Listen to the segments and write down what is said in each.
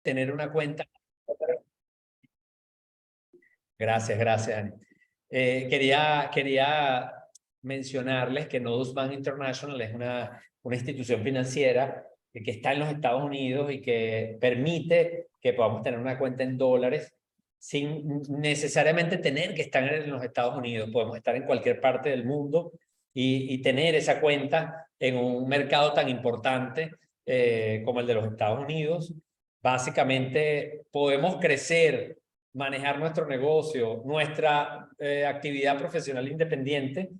tener una cuenta. Gracias, gracias, Ani. Quería mencionarles que Nodus Bank International es una institución financiera que está en los Estados Unidos y que permite que podamos tener una cuenta en dólares sin necesariamente tener que estar en los Estados Unidos. Podemos estar en cualquier parte del mundo y tener esa cuenta en un mercado tan importante como el de los Estados Unidos. Básicamente podemos crecer, manejar nuestro negocio, nuestra actividad profesional independiente,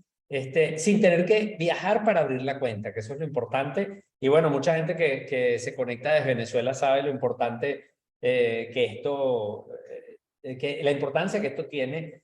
sin tener que viajar para abrir la cuenta, que eso es lo importante. Y bueno, mucha gente que se conecta desde Venezuela sabe lo importante que la importancia que esto tiene.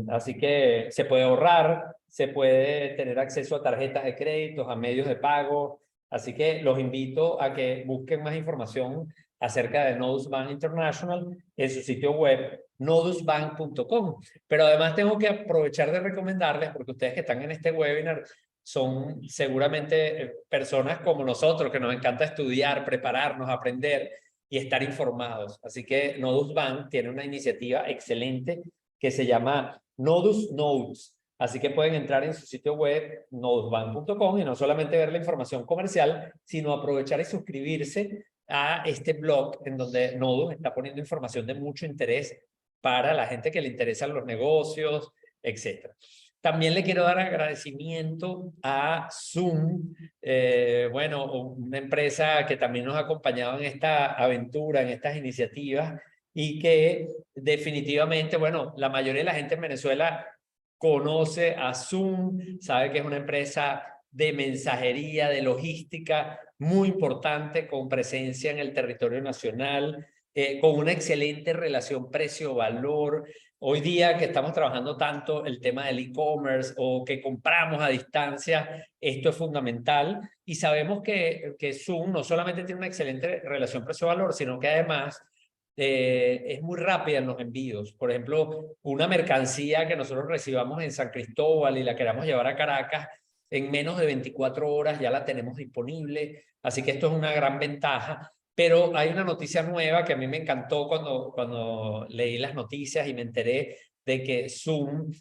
Así que se puede ahorrar, se puede tener acceso a tarjetas de crédito, a medios de pago. Así que los invito a que busquen más información acerca de Nodus Bank International en su sitio web nodusbank.com. Pero además tengo que aprovechar de recomendarles, porque ustedes que están en este webinar son seguramente personas como nosotros, que nos encanta estudiar, prepararnos, aprender y estar informados. Así que Nodus Bank tiene una iniciativa excelente que se llama Nodus Notes. Así que pueden entrar en su sitio web nodusbank.com y no solamente ver la información comercial, sino aprovechar y suscribirse a este blog en donde Nodus está poniendo información de mucho interés para la gente que le interesan los negocios, etc. También le quiero dar agradecimiento a Zoom, bueno, una empresa que también nos ha acompañado en esta aventura, en estas iniciativas, y que definitivamente, bueno, la mayoría de la gente en Venezuela conoce a Zoom, sabe que es una empresa de mensajería, de logística muy importante, con presencia en el territorio nacional, con una excelente relación precio-valor. Hoy día que estamos trabajando tanto el tema del e-commerce o que compramos a distancia, esto es fundamental. Y sabemos que Zoom no solamente tiene una excelente relación precio-valor, sino que además es muy rápida en los envíos. Por ejemplo, una mercancía que nosotros recibamos en San Cristóbal y la queramos llevar a Caracas, en menos de 24 horas ya la tenemos disponible. Así que esto es una gran ventaja. Pero hay una noticia nueva que a mí me encantó cuando leí las noticias y me enteré de que Zoom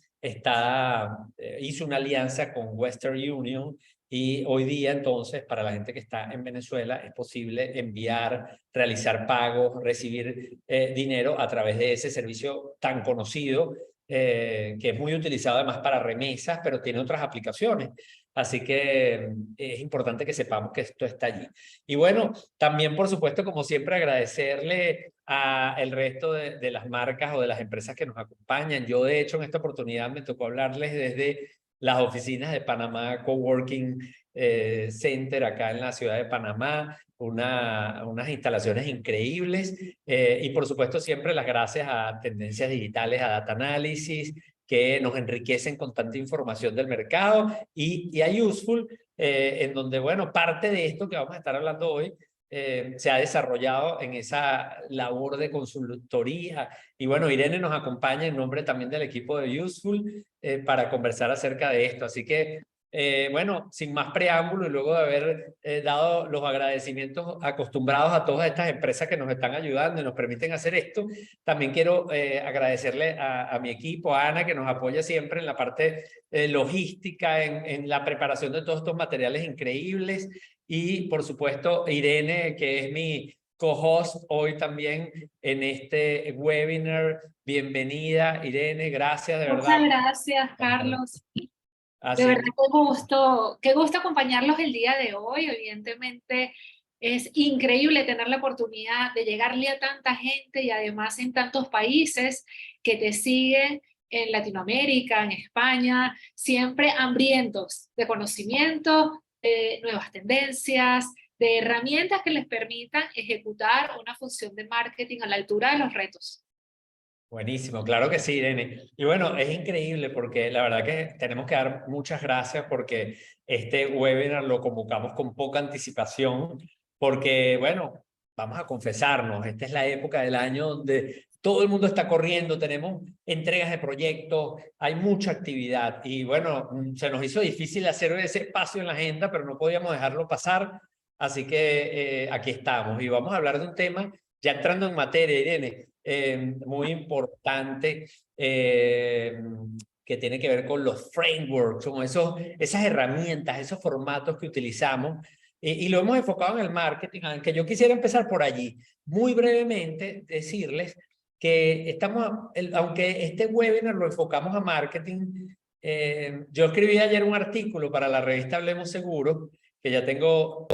hizo una alianza con Western Union, y hoy día entonces para la gente que está en Venezuela es posible enviar, realizar pagos, recibir dinero a través de ese servicio tan conocido, que es muy utilizado además para remesas, pero tiene otras aplicaciones. Así que es importante que sepamos que esto está allí. Y bueno, también por supuesto, como siempre, agradecerle a el resto de las marcas o de las empresas que nos acompañan. Yo de hecho en esta oportunidad me tocó hablarles desde las oficinas de Panamá Coworking Center acá en la ciudad de Panamá, unas instalaciones increíbles, y por supuesto siempre las gracias a Tendencias Digitales, a Data Analysis, que nos enriquecen con tanta información del mercado, y a Useful, en donde, bueno, parte de esto que vamos a estar hablando hoy se ha desarrollado en esa labor de consultoría. Y bueno, Irene nos acompaña en nombre también del equipo de Useful para conversar acerca de esto. Así que, bueno, sin más preámbulo y luego de haber dado los agradecimientos acostumbrados a todas estas empresas que nos están ayudando y nos permiten hacer esto, también quiero agradecerle a mi equipo, a Ana, que nos apoya siempre en la parte logística, en la preparación de todos estos materiales increíbles, y por supuesto Irene, que es mi co-host hoy también en este webinar. Bienvenida, Irene, gracias de verdad. Muchas gracias, Carlos. De Así verdad, qué gusto acompañarlos el día de hoy. Evidentemente, es increíble tener la oportunidad de llegarle a tanta gente y además en tantos países que te siguen en Latinoamérica, en España, siempre hambrientos de conocimiento, de nuevas tendencias, de herramientas que les permitan ejecutar una función de marketing a la altura de los retos. buenísimo, claro que sí, Irene. Y bueno, es increíble porque la verdad que tenemos que dar muchas gracias porque este webinar lo convocamos con poca anticipación, porque bueno, vamos a confesarnos, esta es la época del año donde todo el mundo está corriendo, tenemos entregas de proyectos, hay mucha actividad y bueno, se nos hizo difícil hacer ese espacio en la agenda, pero no podíamos dejarlo pasar, así que aquí estamos y vamos a hablar de un tema ya entrando en materia, Irene, muy importante que tiene que ver con los frameworks, como esas herramientas, esos formatos que utilizamos, y lo hemos enfocado en el marketing, aunque yo quisiera empezar por allí. Muy brevemente decirles que aunque este webinar lo enfocamos a marketing, yo escribí ayer un artículo para la revista Hablemos Seguro, que ya tengo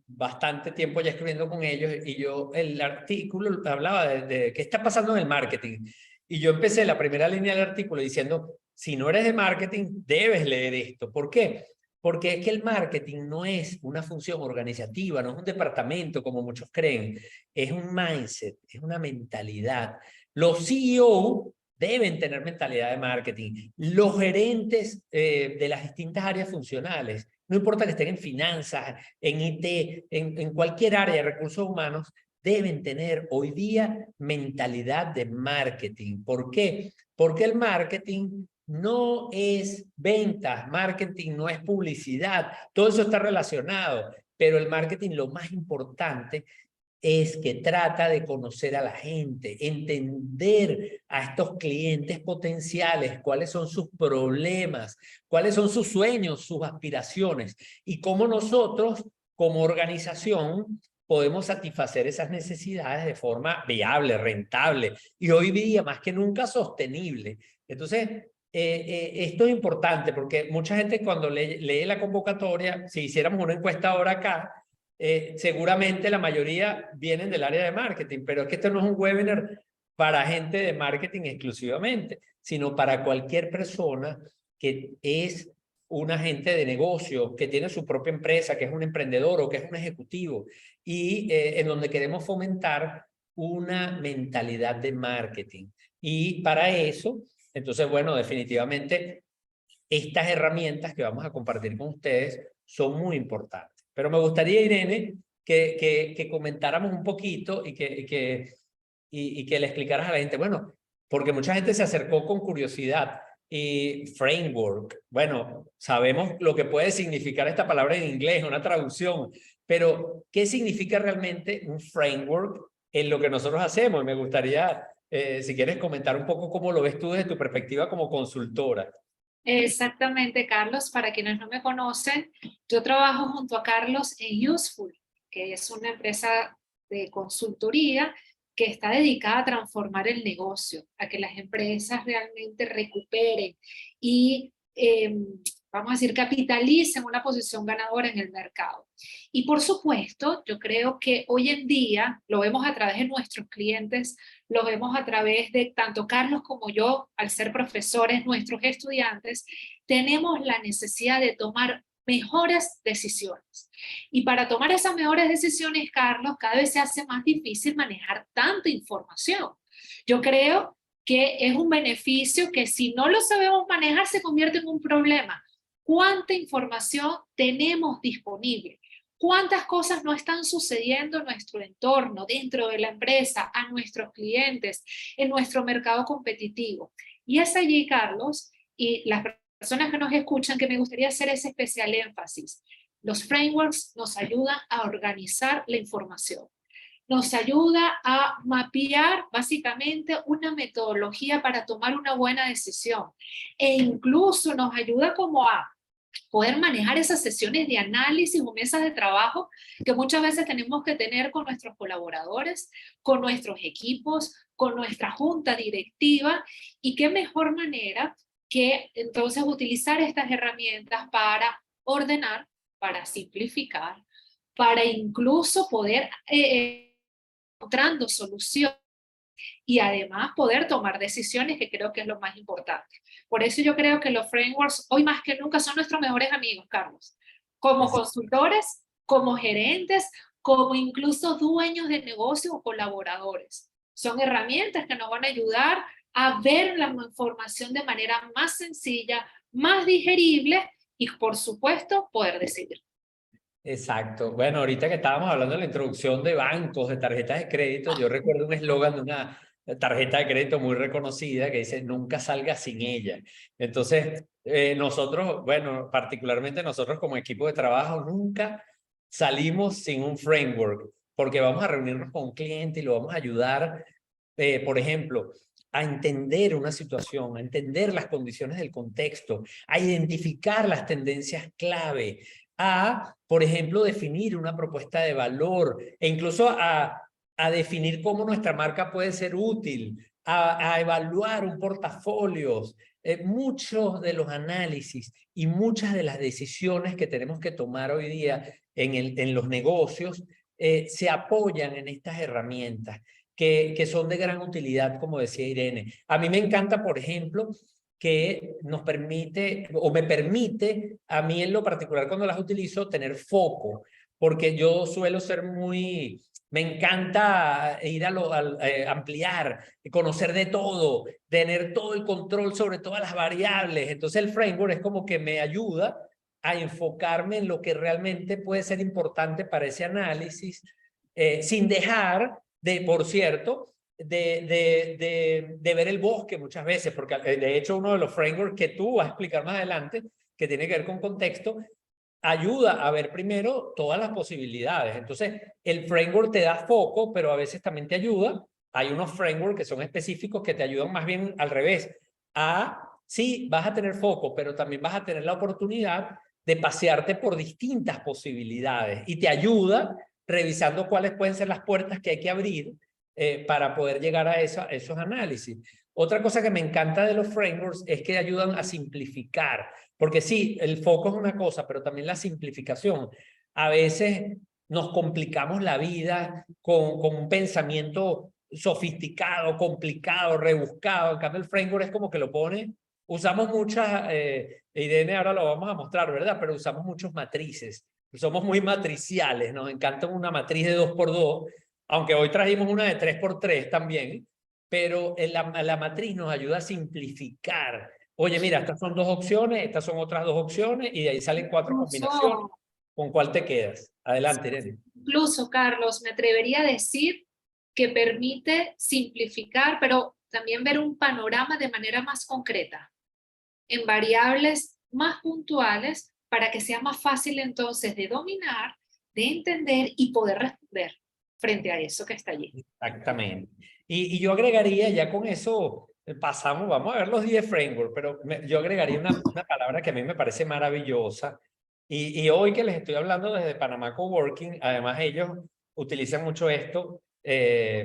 bastante tiempo ya escribiendo con ellos, y el artículo hablaba de qué está pasando en el marketing. Y yo empecé la primera línea del artículo diciendo, si no eres de marketing, debes leer esto. ¿Por qué? Porque es que el marketing no es una función organizativa, no es un departamento como muchos creen, es un mindset, es una mentalidad. Los CEO deben tener mentalidad de marketing. Los gerentes de las distintas áreas funcionales, no importa que estén en finanzas, en IT, en cualquier área de recursos humanos, deben tener hoy día mentalidad de marketing. ¿Por qué? Porque el marketing no es ventas, marketing no es publicidad, todo eso está relacionado, pero el marketing lo más importante es que trata de conocer a la gente, entender a estos clientes potenciales, cuáles son sus problemas, cuáles son sus sueños, sus aspiraciones, y cómo nosotros, como organización, podemos satisfacer esas necesidades de forma viable, rentable, y hoy día más que nunca sostenible. Entonces, esto es importante porque mucha gente cuando lee la convocatoria, si hiciéramos una encuesta ahora acá, seguramente la mayoría vienen del área de marketing, pero es que esto no es un webinar para gente de marketing exclusivamente, sino para cualquier persona que es un agente de negocio, que tiene su propia empresa, que es un emprendedor o que es un ejecutivo, y en donde queremos fomentar una mentalidad de marketing. Y para eso, entonces, bueno, definitivamente estas herramientas que vamos a compartir con ustedes son muy importantes. Pero me gustaría, Irene, que comentáramos un poquito y que le explicaras a la gente, bueno, porque mucha gente se acercó con curiosidad. Y framework, bueno, sabemos lo que puede significar esta palabra en inglés, una traducción, pero ¿qué significa realmente un framework en lo que nosotros hacemos? Me gustaría, si quieres comentar un poco cómo lo ves tú desde tu perspectiva como consultora. Exactamente, Carlos. Para quienes no me conocen, yo trabajo junto a Carlos en Useful, que es una empresa de consultoría que está dedicada a transformar el negocio, a que las empresas realmente recuperen y, vamos a decir, capitalicen una posición ganadora en el mercado. Y por supuesto, yo creo que hoy en día lo vemos a través de nuestros clientes, lo vemos a través de tanto Carlos como yo, al ser profesores, nuestros estudiantes, tenemos la necesidad de tomar mejores decisiones. Y para tomar esas mejores decisiones, Carlos, cada vez se hace más difícil manejar tanta información. Yo creo que es un beneficio que si no lo sabemos manejar se convierte en un problema. ¿Cuánta información tenemos disponible? ¿Cuántas cosas no están sucediendo en nuestro entorno, dentro de la empresa, a nuestros clientes, en nuestro mercado competitivo? Y es allí, Carlos, y las personas que nos escuchan, que me gustaría hacer ese especial énfasis. Los frameworks nos ayudan a organizar la información. Nos ayuda a mapear básicamente una metodología para tomar una buena decisión. E incluso nos ayuda como a poder manejar esas sesiones de análisis o mesas de trabajo que muchas veces tenemos que tener con nuestros colaboradores, con nuestros equipos, con nuestra junta directiva, y qué mejor manera que entonces utilizar estas herramientas para ordenar, para simplificar, para incluso poder encontrando soluciones y además poder tomar decisiones, que creo que es lo más importante. Por eso yo creo que los frameworks hoy más que nunca son nuestros mejores amigos, Carlos, como consultores, como gerentes, como incluso dueños de negocios o colaboradores. Son herramientas que nos van a ayudar a ver la información de manera más sencilla, más digerible y, por supuesto, poder decidir. Exacto. Bueno, ahorita que estábamos hablando de la introducción de bancos, de tarjetas de crédito, yo recuerdo un eslogan de una tarjeta de crédito muy reconocida que dice, nunca salga sin ella. Entonces, nosotros, bueno, particularmente nosotros como equipo de trabajo, nunca salimos sin un framework, porque vamos a reunirnos con un cliente y lo vamos a ayudar, por ejemplo, a entender una situación, a entender las condiciones del contexto, a identificar las tendencias clave, a, por ejemplo, definir una propuesta de valor e incluso a definir cómo nuestra marca puede ser útil, a evaluar un portafolio. Muchos de los análisis y muchas de las decisiones que tenemos que tomar hoy día en los negocios se apoyan en estas herramientas que son de gran utilidad, como decía Irene. A mí me encanta, por ejemplo, que nos permite, o me permite, a mí en lo particular cuando las utilizo, tener foco, porque yo suelo ser muy, me encanta ir ampliar, conocer de todo, tener todo el control sobre todas las variables. Entonces el framework es como que me ayuda a enfocarme en lo que realmente puede ser importante para ese análisis, sin dejar de, por cierto, de ver el bosque muchas veces, porque de hecho uno de los frameworks que tú vas a explicar más adelante, que tiene que ver con contexto, ayuda a ver primero todas las posibilidades. Entonces, el framework te da foco, pero a veces también te ayuda. Hay unos frameworks que son específicos que te ayudan más bien al revés. Sí, vas a tener foco, pero también vas a tener la oportunidad de pasearte por distintas posibilidades y te ayuda revisando cuáles pueden ser las puertas que hay que abrir para poder llegar a esos análisis. Otra cosa que me encanta de los frameworks es que ayudan a simplificar, porque sí, el foco es una cosa, pero también la simplificación. A veces nos complicamos la vida con un pensamiento sofisticado, complicado, rebuscado. En cambio, el framework es como que lo pone. Usamos muchas, Irene ahora lo vamos a mostrar, ¿verdad? Pero usamos muchos matrices. Somos muy matriciales, nos encanta una matriz de 2x2, aunque hoy trajimos una de 3x3 también, pero la matriz nos ayuda a simplificar. Oye, mira, estas son 2 opciones, estas son otras 2 opciones, y de ahí salen 4 combinaciones. ¿Con cuál te quedas? Adelante, Irene. Incluso, Carlos, me atrevería a decir que permite simplificar, pero también ver un panorama de manera más concreta, en variables más puntuales, para que sea más fácil entonces de dominar, de entender y poder responder frente a eso que está allí. Exactamente. Y yo agregaría, ya con eso pasamos, vamos a ver los 10 frameworks, pero yo agregaría una palabra que a mí me parece maravillosa. Y hoy que les estoy hablando desde Panamá Coworking, además ellos utilizan mucho esto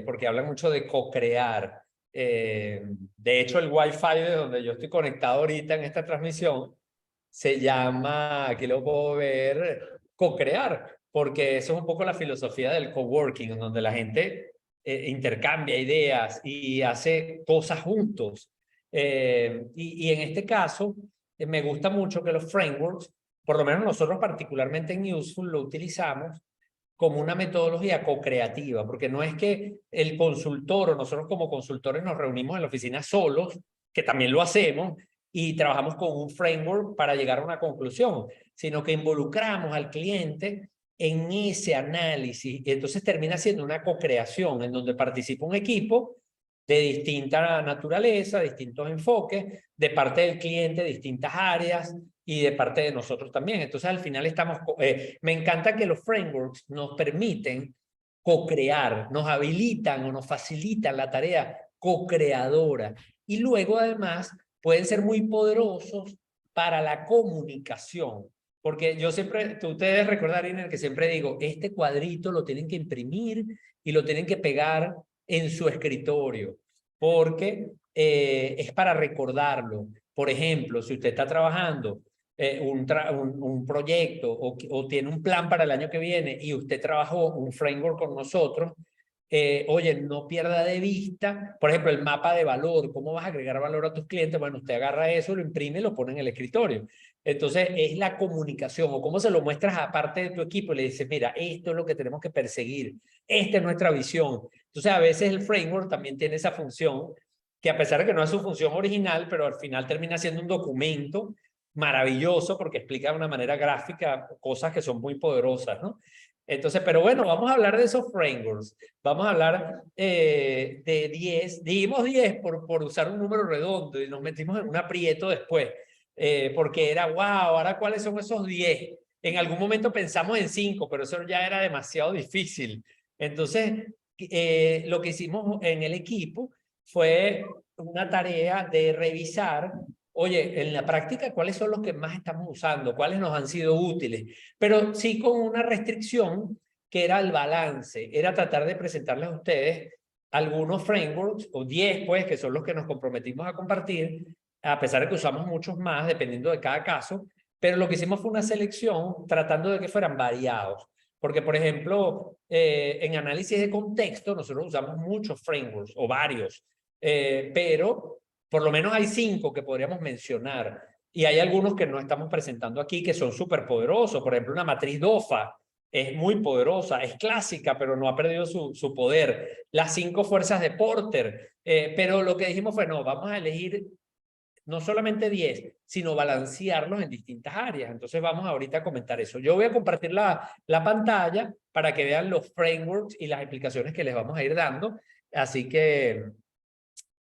porque hablan mucho de co-crear. De hecho, el Wi-Fi de donde yo estoy conectado ahorita en esta transmisión se llama, aquí lo puedo ver, co-crear, porque eso es un poco la filosofía del coworking, en donde la gente intercambia ideas y hace cosas juntos. Y en este caso, me gusta mucho que los frameworks, por lo menos nosotros particularmente en Useful, lo utilizamos como una metodología co-creativa, porque no es que el consultor o nosotros como consultores nos reunimos en la oficina solos, que también lo hacemos, y trabajamos con un framework para llegar a una conclusión, sino que involucramos al cliente en ese análisis, y entonces termina siendo una co-creación en donde participa un equipo de distinta naturaleza, distintos enfoques, de parte del cliente, distintas áreas, y de parte de nosotros también. Entonces, al final estamos... me encanta que los frameworks nos permiten co-crear, nos habilitan o nos facilitan la tarea co-creadora. Y luego, además, pueden ser muy poderosos para la comunicación. Porque yo siempre, tú te debes recordar, Inés, que siempre digo, este cuadrito lo tienen que imprimir y lo tienen que pegar en su escritorio, porque es para recordarlo. Por ejemplo, si usted está trabajando un proyecto o tiene un plan para el año que viene y usted trabajó un framework con nosotros, oye, no pierda de vista, por ejemplo, el mapa de valor, cómo vas a agregar valor a tus clientes. Bueno, usted agarra eso, lo imprime y lo pone en el escritorio. Entonces, es la comunicación o cómo se lo muestras a parte de tu equipo y le dices, mira, esto es lo que tenemos que perseguir, esta es nuestra visión. Entonces, a veces el framework también tiene esa función, que a pesar de que no es su función original, pero al final termina siendo un documento maravilloso porque explica de una manera gráfica cosas que son muy poderosas, ¿no? Entonces, pero bueno, vamos a hablar de esos frameworks. Vamos a hablar de 10. Dijimos 10 por usar un número redondo y nos metimos en un aprieto después, porque era, wow, ahora ¿cuáles son esos 10? En algún momento pensamos en 5, pero eso ya era demasiado difícil. Entonces, lo que hicimos en el equipo fue una tarea de revisar, oye, en la práctica, ¿cuáles son los que más estamos usando? ¿Cuáles nos han sido útiles? Pero sí con una restricción que era el balance, era tratar de presentarles a ustedes algunos frameworks, o 10 pues, que son los que nos comprometimos a compartir, a pesar de que usamos muchos más, dependiendo de cada caso, pero lo que hicimos fue una selección tratando de que fueran variados. Porque, por ejemplo, en análisis de contexto, nosotros usamos muchos frameworks o varios, pero por lo menos hay 5 que podríamos mencionar. Y hay algunos que no estamos presentando aquí que son súper poderosos. Por ejemplo, una matriz DOFA es muy poderosa, es clásica, pero no ha perdido su poder. Las 5 fuerzas de Porter. Pero lo que dijimos fue, no, vamos a elegir no solamente 10, sino balancearlos en distintas áreas. Entonces vamos ahorita a comentar eso. Yo voy a compartir la pantalla para que vean los frameworks y las explicaciones que les vamos a ir dando. Así que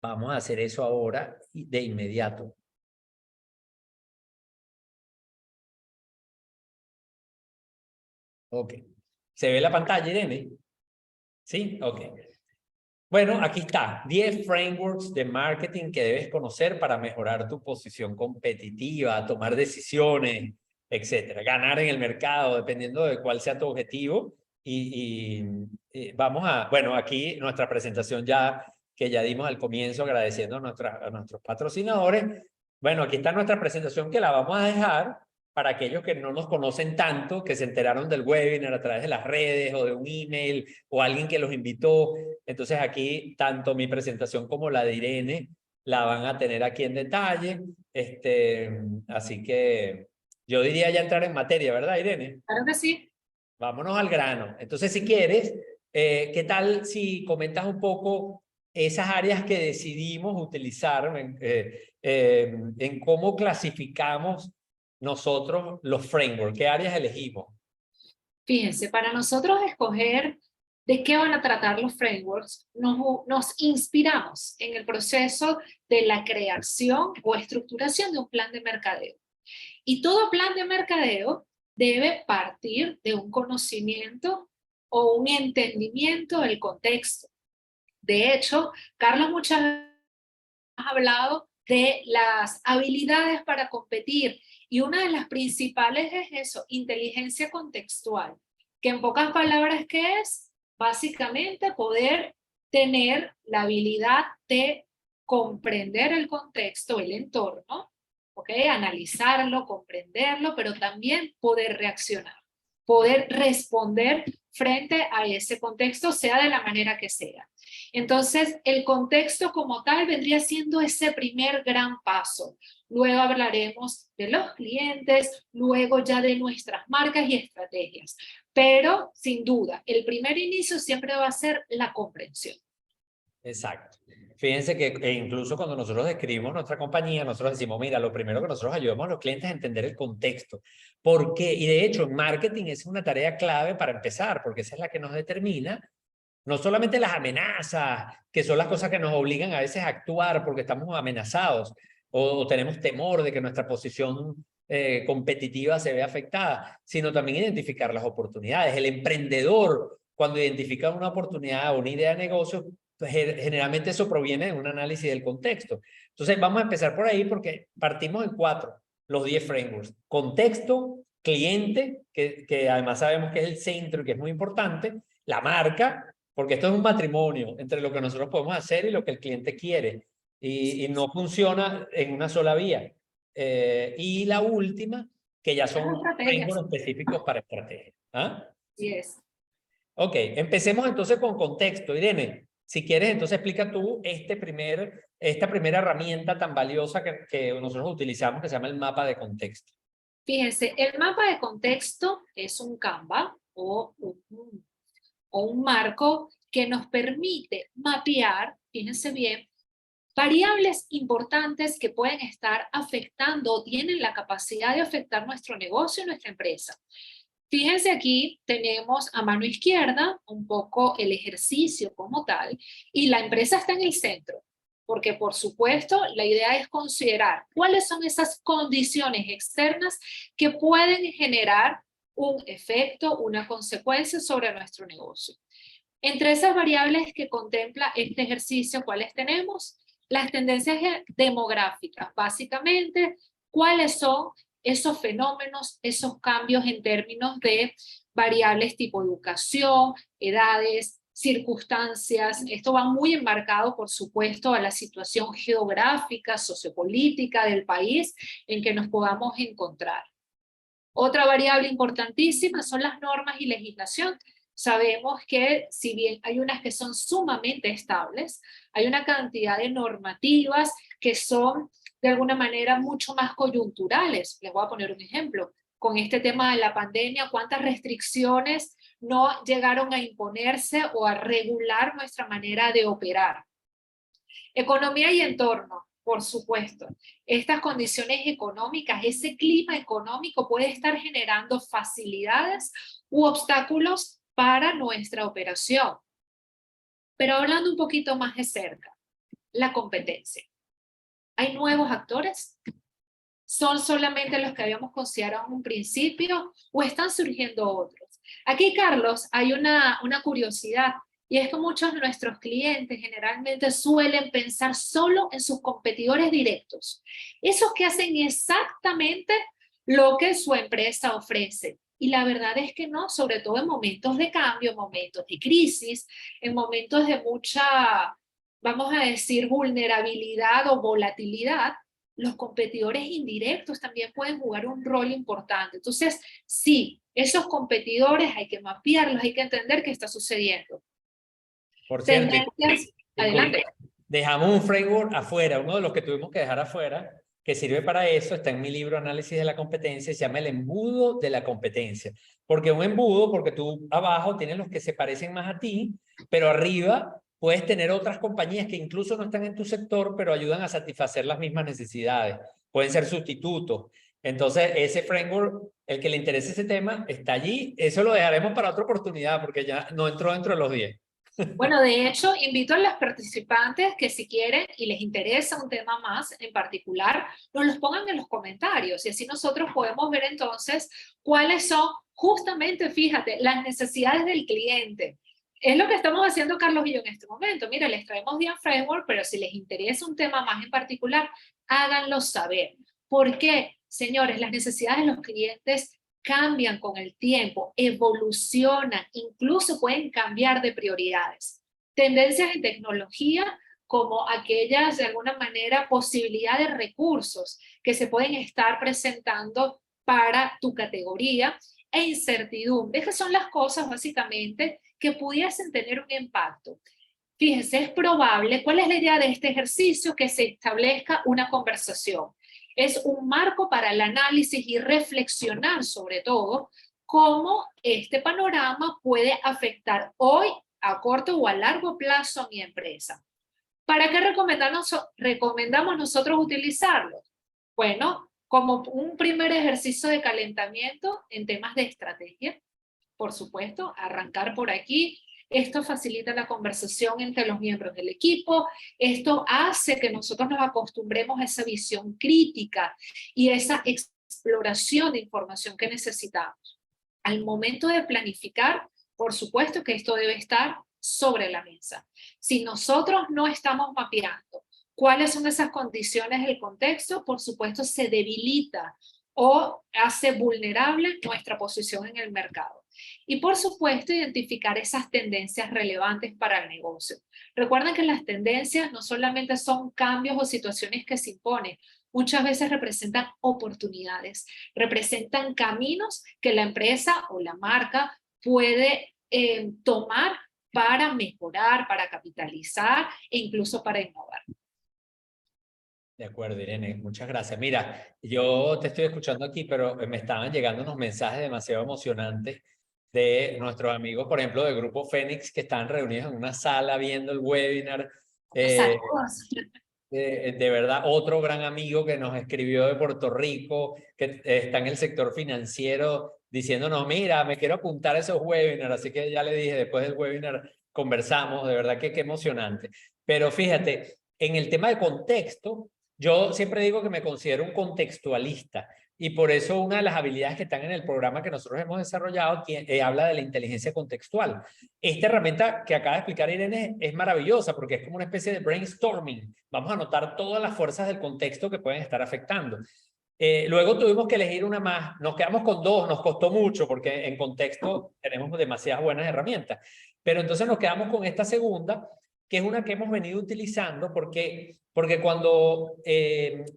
vamos a hacer eso ahora de inmediato. Ok. ¿Se ve la pantalla, Irene? ¿Sí? Ok. Bueno, aquí está, 10 frameworks de marketing que debes conocer para mejorar tu posición competitiva, tomar decisiones, etcétera. Ganar en el mercado, dependiendo de cuál sea tu objetivo. Y vamos a, bueno, aquí nuestra presentación ya que ya dimos al comienzo, agradeciendo a nuestros patrocinadores. Bueno, aquí está nuestra presentación que la vamos a dejar para aquellos que no nos conocen tanto, que se enteraron del webinar a través de las redes o de un email o alguien que los invitó. Entonces aquí tanto mi presentación como la de Irene la van a tener aquí en detalle. Así que yo diría ya entrar en materia, ¿verdad, Irene? Claro que sí. Vámonos al grano. Entonces, si quieres, ¿qué tal si comentas un poco esas áreas que decidimos utilizar en cómo clasificamos nosotros los frameworks? ¿Qué áreas elegimos? Fíjense, para nosotros escoger de qué van a tratar los frameworks, nos inspiramos en el proceso de la creación o estructuración de un plan de mercadeo. Y todo plan de mercadeo debe partir de un conocimiento o un entendimiento del contexto. De hecho, Carlos muchas veces ha hablado de las habilidades para competir y una de las principales es eso, inteligencia contextual, que en pocas palabras, ¿qué es? Básicamente poder tener la habilidad de comprender el contexto, el entorno, ¿ok? Analizarlo, comprenderlo, pero también poder reaccionar, poder responder frente a ese contexto, sea de la manera que sea. Entonces, el contexto como tal vendría siendo ese primer gran paso. Luego hablaremos de los clientes, luego ya de nuestras marcas y estrategias. Pero, sin duda, el primer inicio siempre va a ser la comprensión. Exacto. Fíjense que incluso cuando nosotros describimos nuestra compañía, nosotros decimos, mira, lo primero que nosotros ayudamos a los clientes a entender el contexto. ¿Por qué? Y de hecho, en marketing es una tarea clave para empezar, porque esa es la que nos determina no solamente las amenazas, que son las cosas que nos obligan a veces a actuar porque estamos amenazados o tenemos temor de que nuestra posición competitiva se vea afectada, sino también identificar las oportunidades. El emprendedor, cuando identifica una oportunidad o una idea de negocio, pues, generalmente eso proviene de un análisis del contexto. Entonces vamos a empezar por ahí porque partimos en 4, los 10 frameworks. Contexto, cliente, que además sabemos que es el centro y que es muy importante, la marca, porque esto es un matrimonio entre lo que nosotros podemos hacer y lo que el cliente quiere. Y no funciona en una sola vía. Y la última, que ya son frameworks específicos para estrategias. ¿Ah? Así es. Ok, empecemos entonces con contexto. Irene, si quieres, entonces explica tú esta primera herramienta tan valiosa que nosotros utilizamos, que se llama el mapa de contexto. Fíjense, el mapa de contexto es un Canva o un marco que nos permite mapear, fíjense bien, variables importantes que pueden estar afectando o tienen la capacidad de afectar nuestro negocio y nuestra empresa. Fíjense aquí, tenemos a mano izquierda un poco el ejercicio como tal y la empresa está en el centro, porque por supuesto la idea es considerar cuáles son esas condiciones externas que pueden generar un efecto, una consecuencia sobre nuestro negocio. Entre esas variables que contempla este ejercicio, ¿cuáles tenemos? Las tendencias demográficas, básicamente, ¿cuáles son esos fenómenos, esos cambios en términos de variables tipo educación, edades, circunstancias? Esto va muy enmarcado, por supuesto, a la situación geográfica, sociopolítica del país en que nos podamos encontrar. Otra variable importantísima son las normas y legislación. Sabemos que si bien hay unas que son sumamente estables, hay una cantidad de normativas que son de alguna manera mucho más coyunturales. Les voy a poner un ejemplo. Con este tema de la pandemia, ¿cuántas restricciones no llegaron a imponerse o a regular nuestra manera de operar? Economía y entorno, por supuesto. Estas condiciones económicas, ese clima económico puede estar generando facilidades u obstáculos para nuestra operación. Pero hablando un poquito más de cerca, la competencia. ¿Hay nuevos actores? ¿Son solamente los que habíamos considerado en un principio o están surgiendo otros? Aquí, Carlos, hay una curiosidad. Y es que muchos de nuestros clientes generalmente suelen pensar solo en sus competidores directos, esos que hacen exactamente lo que su empresa ofrece. Y la verdad es que no, sobre todo en momentos de cambio, en momentos de crisis, en momentos de mucha, vamos a decir, vulnerabilidad o volatilidad, los competidores indirectos también pueden jugar un rol importante. Entonces, sí, esos competidores hay que mapearlos, hay que entender qué está sucediendo. Por cierto, Tendencias, adelante. dejamos un framework afuera, uno de los que tuvimos que dejar afuera, que sirve para eso, está en mi libro Análisis de la Competencia, se llama el embudo de la competencia. Porque un embudo, porque tú abajo tienes los que se parecen más a ti, pero arriba puedes tener otras compañías que incluso no están en tu sector, pero ayudan a satisfacer las mismas necesidades. Pueden ser sustitutos. Entonces, ese framework, el que le interese ese tema, está allí. Eso lo dejaremos para otra oportunidad, porque ya no entró dentro de los 10. Bueno, de hecho, invito a los participantes que si quieren y les interesa un tema más en particular, nos los pongan en los comentarios y así nosotros podemos ver entonces cuáles son justamente, fíjate, las necesidades del cliente. Es lo que estamos haciendo Carlos y yo en este momento. Mira, les traemos Dian Framework, pero si les interesa un tema más en particular, háganlo saber. ¿Por qué? Señores, las necesidades de los clientes cambian con el tiempo, evolucionan, incluso pueden cambiar de prioridades. Tendencias en tecnología como aquellas, de alguna manera, posibilidades de recursos que se pueden estar presentando para tu categoría e incertidumbre. Esas son las cosas, básicamente, que pudiesen tener un impacto. Fíjense, es probable, ¿cuál es la idea de este ejercicio? Que se establezca una conversación. Es un marco para el análisis y reflexionar sobre todo cómo este panorama puede afectar hoy a corto o a largo plazo a mi empresa. ¿Para qué recomendamos nosotros utilizarlo? Bueno, como un primer ejercicio de calentamiento en temas de estrategia, por supuesto, arrancar por aquí. Esto facilita la conversación entre los miembros del equipo. Esto hace que nosotros nos acostumbremos a esa visión crítica y esa exploración de información que necesitamos. Al momento de planificar, por supuesto que esto debe estar sobre la mesa. Si nosotros no estamos mapeando cuáles son esas condiciones del contexto, por supuesto se debilita o hace vulnerable nuestra posición en el mercado. Y por supuesto, identificar esas tendencias relevantes para el negocio. Recuerden que las tendencias no solamente son cambios o situaciones que se imponen, muchas veces representan oportunidades, representan caminos que la empresa o la marca puede tomar para mejorar, para capitalizar e incluso para innovar. De acuerdo, Irene, muchas gracias. Mira, yo te estoy escuchando aquí, pero me estaban llegando unos mensajes demasiado emocionantes de nuestros amigos, por ejemplo, del Grupo Fénix, que están reunidos en una sala viendo el webinar. De verdad, otro gran amigo que nos escribió de Puerto Rico, que está en el sector financiero, diciéndonos, mira, me quiero apuntar a esos webinars, así que ya le dije, después del webinar conversamos, de verdad que qué emocionante. Pero fíjate, en el tema de contexto, yo siempre digo que me considero un contextualista, y por eso una de las habilidades que están en el programa que nosotros hemos desarrollado habla de la inteligencia contextual. Esta herramienta que acaba de explicar Irene es maravillosa porque es como una especie de brainstorming. Vamos a anotar todas las fuerzas del contexto que pueden estar afectando. Luego tuvimos que elegir una más, nos quedamos con dos, nos costó mucho porque en contexto tenemos demasiadas buenas herramientas, pero entonces nos quedamos con esta segunda, que es una que hemos venido utilizando porque cuando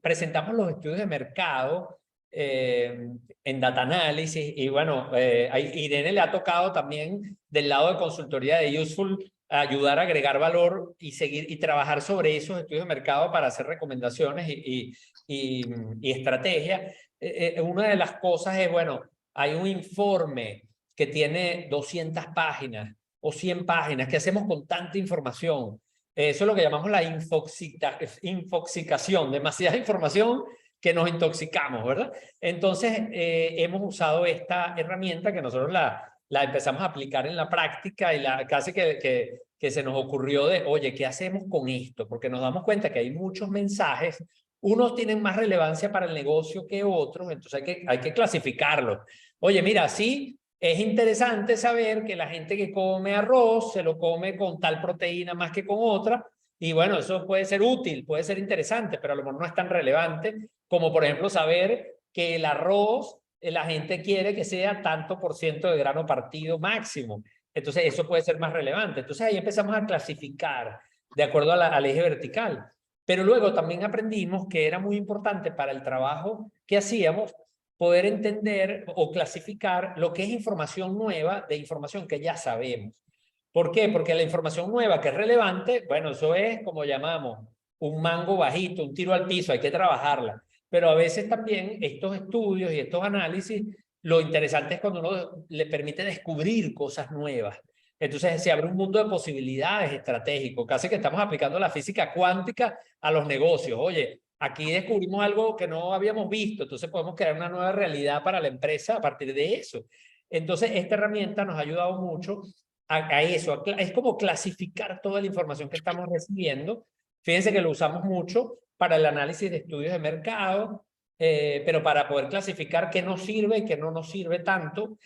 presentamos los estudios de mercado en Data Analysis, y bueno, a Irene le ha tocado también del lado de consultoría de Useful ayudar a agregar valor y seguir y trabajar sobre esos estudios de mercado para hacer recomendaciones y estrategia. Una de las cosas es, bueno, hay un informe que tiene 200 páginas o 100 páginas. ¿Qué hacemos con tanta información? Eso es lo que llamamos la infoxicación, demasiada información que nos intoxicamos, ¿verdad? Entonces, hemos usado esta herramienta que nosotros la empezamos a aplicar en la práctica y casi que se nos ocurrió de, oye, ¿qué hacemos con esto? Porque nos damos cuenta que hay muchos mensajes, unos tienen más relevancia para el negocio que otros, entonces hay que clasificarlos. Oye, mira, sí, es interesante saber que la gente que come arroz se lo come con tal proteína más que con otra, y bueno, eso puede ser útil, puede ser interesante, pero a lo mejor no es tan relevante como, por ejemplo, saber que el arroz, la gente quiere que sea tanto por ciento de grano partido máximo. Entonces, eso puede ser más relevante. Entonces, ahí empezamos a clasificar de acuerdo al eje vertical. Pero luego también aprendimos que era muy importante para el trabajo que hacíamos poder entender o clasificar lo que es información nueva de información que ya sabemos. ¿Por qué? Porque la información nueva que es relevante, bueno, eso es como llamamos un mango bajito, un tiro al piso, hay que trabajarla. Pero a veces también estos estudios y estos análisis, lo interesante es cuando uno le permite descubrir cosas nuevas. Entonces se abre un mundo de posibilidades estratégicos, casi que estamos aplicando la física cuántica a los negocios. Oye, aquí descubrimos algo que no habíamos visto, entonces podemos crear una nueva realidad para la empresa a partir de eso. Entonces, esta herramienta nos ha ayudado mucho a eso. Es como clasificar toda la información que estamos recibiendo. Fíjense que lo usamos mucho para el análisis de estudios de mercado, pero para poder clasificar qué nos sirve y qué no nos sirve tanto,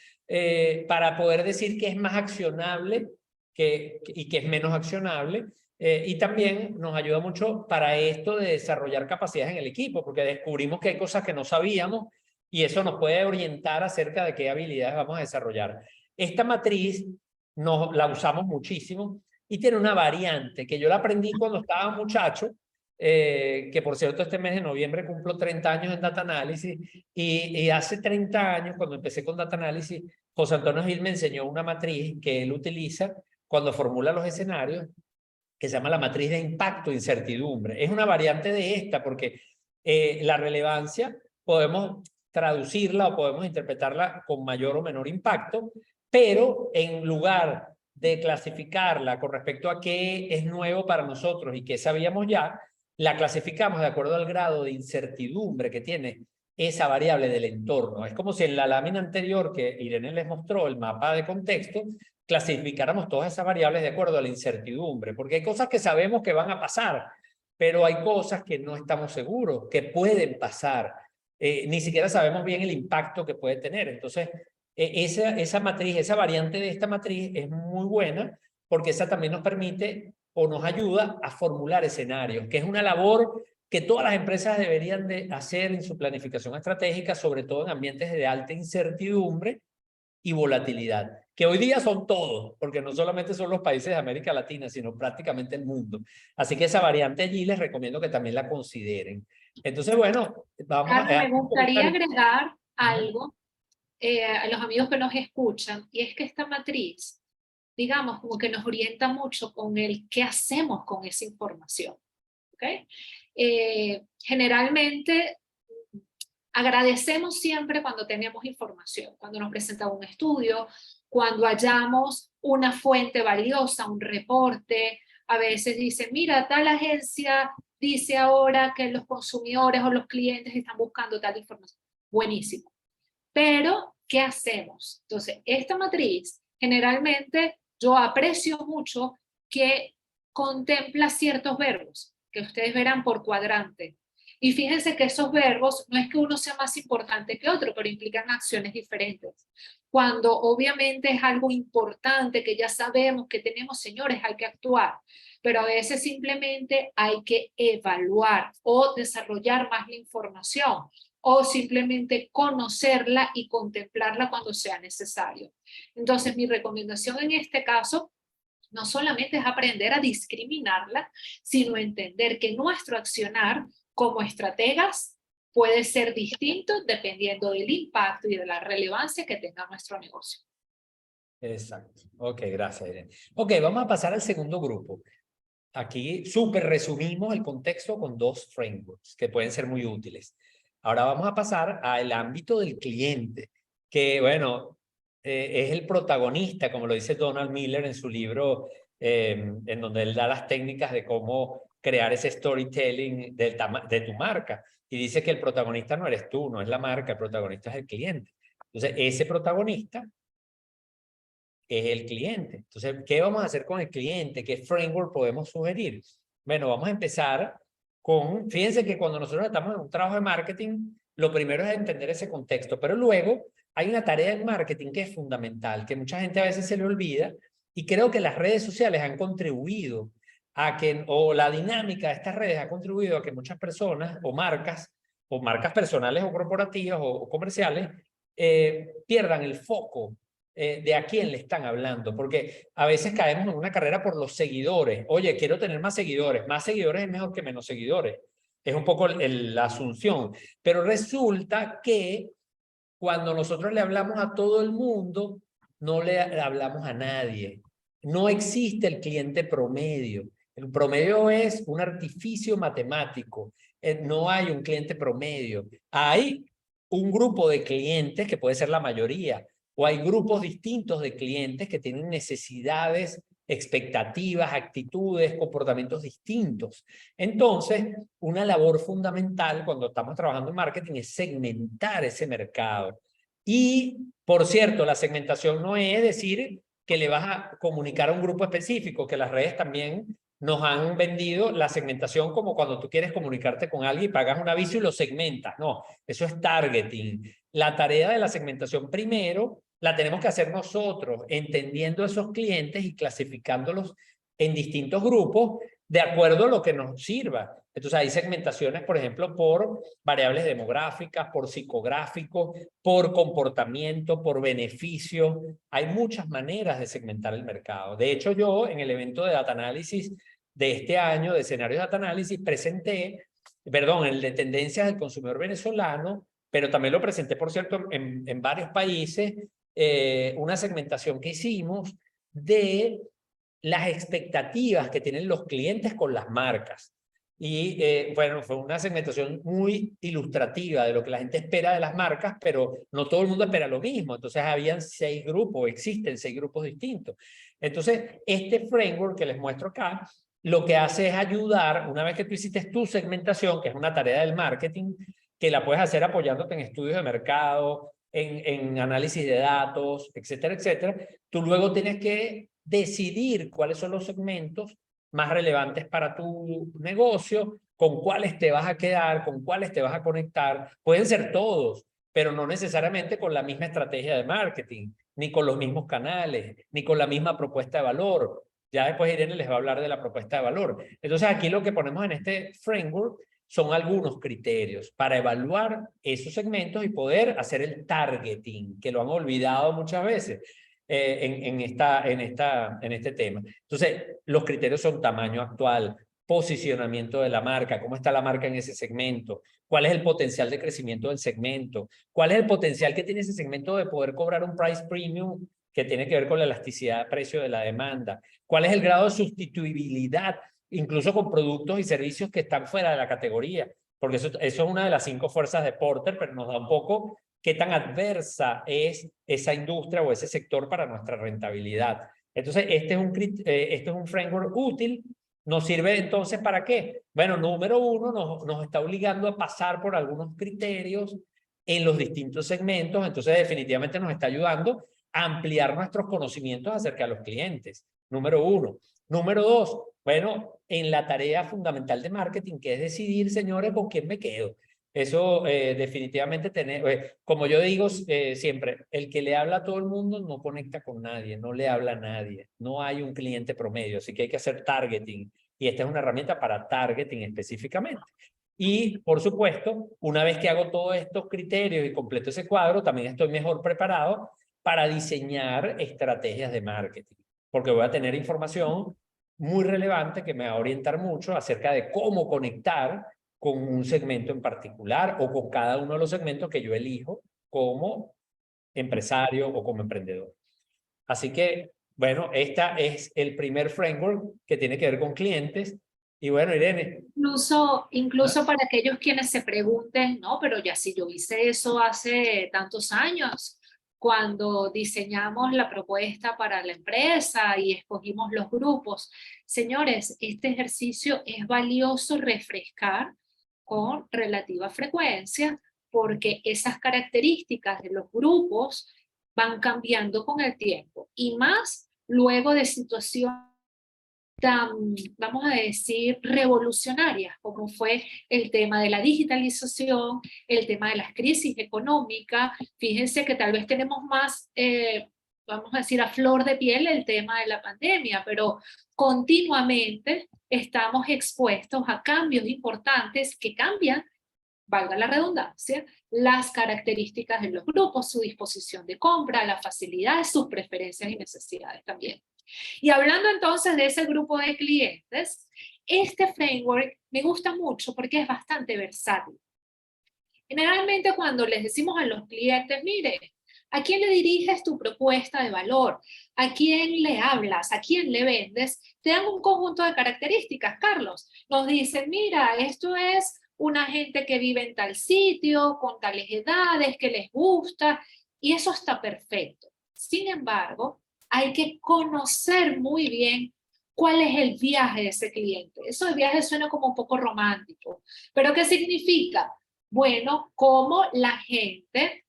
para poder decir qué es más accionable y qué es menos accionable. Y también nos ayuda mucho para esto de desarrollar capacidades en el equipo, porque descubrimos que hay cosas que no sabíamos y eso nos puede orientar acerca de qué habilidades vamos a desarrollar. Esta matriz la usamos muchísimo y tiene una variante que yo la aprendí cuando estaba muchacho, que por cierto este mes de noviembre cumplo 30 años en Data Analysis y hace 30 años cuando empecé con Data Analysis, José Antonio Gil me enseñó una matriz que él utiliza cuando formula los escenarios que se llama la matriz de impacto e incertidumbre. Es una variante de esta porque la relevancia podemos traducirla o podemos interpretarla con mayor o menor impacto, pero en lugar de clasificarla con respecto a qué es nuevo para nosotros y qué sabíamos ya, la clasificamos de acuerdo al grado de incertidumbre que tiene esa variable del entorno. Es como si en la lámina anterior que Irene les mostró, el mapa de contexto, clasificáramos todas esas variables de acuerdo a la incertidumbre, porque hay cosas que sabemos que van a pasar, pero hay cosas que no estamos seguros, que pueden pasar. Ni siquiera sabemos bien el impacto que puede tener. Entonces, esa matriz, esa variante de esta matriz es muy buena porque esa también nos permite o nos ayuda a formular escenarios, que es una labor que todas las empresas deberían de hacer en su planificación estratégica, sobre todo en ambientes de alta incertidumbre y volatilidad, que hoy día son todos, porque no solamente son los países de América Latina, sino prácticamente el mundo. Así que esa variante allí les recomiendo que también la consideren. Entonces, bueno, vamos Carlos, a... me gustaría agregar Ajá. algo a los amigos que nos escuchan, y es que esta matriz, digamos, como que nos orienta mucho con el qué hacemos con esa información. ¿Okay? Generalmente agradecemos siempre cuando tenemos información, cuando nos presenta un estudio, cuando hallamos una fuente valiosa, un reporte. A veces dice, mira, tal agencia dice ahora que los consumidores o los clientes están buscando tal información. Buenísimo. Pero, ¿qué hacemos? Entonces, esta matriz, generalmente yo aprecio mucho que contempla ciertos verbos que ustedes verán por cuadrante. Y fíjense que esos verbos no es que uno sea más importante que otro, pero implican acciones diferentes. Cuando obviamente es algo importante que ya sabemos que tenemos, señores, hay que actuar, pero a veces simplemente hay que evaluar o desarrollar más la información o simplemente conocerla y contemplarla cuando sea necesario. Entonces, mi recomendación en este caso no solamente es aprender a discriminarla, sino entender que nuestro accionar como estrategas puede ser distinto dependiendo del impacto y de la relevancia que tenga nuestro negocio. Exacto. Ok, gracias, Irene. Ok, vamos a pasar al segundo grupo. Aquí súper resumimos el contexto con dos frameworks que pueden ser muy útiles. Ahora vamos a pasar al ámbito del cliente, que bueno, es el protagonista, como lo dice Donald Miller en su libro, en donde él da las técnicas de cómo crear ese storytelling de tu marca. Y dice que el protagonista no eres tú, no es la marca, el protagonista es el cliente. Entonces, ese protagonista es el cliente. Entonces, ¿qué vamos a hacer con el cliente? ¿Qué framework podemos sugerir? Bueno, vamos a empezar con, fíjense que cuando nosotros estamos en un trabajo de marketing, lo primero es entender ese contexto, pero luego hay una tarea de marketing que es fundamental, que mucha gente a veces se le olvida, y creo que las redes sociales han contribuido a que, o la dinámica de estas redes ha contribuido a que muchas personas o marcas personales o corporativas o comerciales, pierdan el foco de a quién le están hablando, porque a veces caemos en una carrera por los seguidores. Oye, quiero tener más seguidores es mejor que menos seguidores. Es un poco la asunción, pero resulta que cuando nosotros le hablamos a todo el mundo, no le hablamos a nadie. No existe el cliente promedio. El promedio es un artificio matemático. No hay un cliente promedio. Hay un grupo de clientes, que puede ser la mayoría, o hay grupos distintos de clientes que tienen necesidades, expectativas, actitudes, comportamientos distintos. Entonces, una labor fundamental cuando estamos trabajando en marketing es segmentar ese mercado. Y, por cierto, la segmentación no es decir que le vas a comunicar a un grupo específico, que las redes también nos han vendido la segmentación como cuando tú quieres comunicarte con alguien y pagas un aviso y lo segmentas. No, eso es targeting. La tarea de la segmentación primero la tenemos que hacer nosotros, entendiendo esos clientes y clasificándolos en distintos grupos de acuerdo a lo que nos sirva. Entonces hay segmentaciones, por ejemplo, por variables demográficas, por psicográficos, por comportamiento, por beneficio. Hay muchas maneras de segmentar el mercado. De hecho, yo en el evento de Data Analysis de este año, de escenarios de Data Analysis, presenté, perdón, el de tendencias del consumidor venezolano, pero también lo presenté, por cierto, en varios países, una segmentación que hicimos de las expectativas que tienen los clientes con las marcas. Y bueno, fue una segmentación muy ilustrativa de lo que la gente espera de las marcas, pero no todo el mundo espera lo mismo. Entonces habían 6 grupos, existen 6 grupos distintos. Entonces, este framework que les muestro acá, lo que hace es ayudar, una vez que tú hiciste tu segmentación, que es una tarea del marketing, que la puedes hacer apoyándote en estudios de mercado, en análisis de datos, etcétera, etcétera. Tú luego tienes que decidir cuáles son los segmentos más relevantes para tu negocio, con cuáles te vas a quedar, con cuáles te vas a conectar. Pueden ser todos, pero no necesariamente con la misma estrategia de marketing, ni con los mismos canales, ni con la misma propuesta de valor. Ya después Irene les va a hablar de la propuesta de valor. Entonces aquí lo que ponemos en este framework son algunos criterios para evaluar esos segmentos y poder hacer el targeting, que lo han olvidado muchas veces en este tema. Entonces, los criterios son tamaño actual, posicionamiento de la marca, cómo está la marca en ese segmento, cuál es el potencial de crecimiento del segmento, cuál es el potencial que tiene ese segmento de poder cobrar un price premium que tiene que ver con la elasticidad de precio de la demanda, cuál es el grado de sustituibilidad incluso con productos y servicios que están fuera de la categoría, porque eso es una de las 5 fuerzas de Porter, pero nos da un poco qué tan adversa es esa industria o ese sector para nuestra rentabilidad. Entonces, este es un framework útil. ¿Nos sirve entonces para qué? Bueno, número uno, nos está obligando a pasar por algunos criterios en los distintos segmentos, entonces definitivamente nos está ayudando a ampliar nuestros conocimientos acerca de los clientes. Número uno. Número dos, bueno, en la tarea fundamental de marketing, que es decidir, señores, con quién me quedo. Eso definitivamente tener, como yo digo siempre, el que le habla a todo el mundo no conecta con nadie, no le habla a nadie, no hay un cliente promedio, así que hay que hacer targeting y esta es una herramienta para targeting específicamente. Y por supuesto, una vez que hago todos estos criterios y completo ese cuadro, también estoy mejor preparado para diseñar estrategias de marketing, porque voy a tener información muy relevante que me va a orientar mucho acerca de cómo conectar con un segmento en particular o con cada uno de los segmentos que yo elijo como empresario o como emprendedor. Así que, bueno, esta es el primer framework que tiene que ver con clientes. Y bueno, Irene. Incluso para aquellos quienes se pregunten, no, pero ya si yo hice eso hace tantos años, cuando diseñamos la propuesta para la empresa y escogimos los grupos. Señores, este ejercicio es valioso refrescar con relativa frecuencia porque esas características de los grupos van cambiando con el tiempo y más luego de situaciones tan, vamos a decir, revolucionarias, como fue el tema de la digitalización, el tema de las crisis económicas. Fíjense que tal vez tenemos más, vamos a decir, a flor de piel el tema de la pandemia, pero continuamente estamos expuestos a cambios importantes que cambian, valga la redundancia, las características de los grupos, su disposición de compra, las facilidades, sus preferencias y necesidades también. Y hablando entonces de ese grupo de clientes, este framework me gusta mucho porque es bastante versátil. Generalmente cuando les decimos a los clientes, mire, ¿a quién le diriges tu propuesta de valor? ¿A quién le hablas? ¿A quién le vendes? Te dan un conjunto de características, Carlos. Nos dicen, mira, esto es una gente que vive en tal sitio, con tales edades, que les gusta, y eso está perfecto. Sin embargo, hay que conocer muy bien cuál es el viaje de ese cliente. Eso de viaje suena como un poco romántico, pero ¿qué significa? Bueno, cómo la gente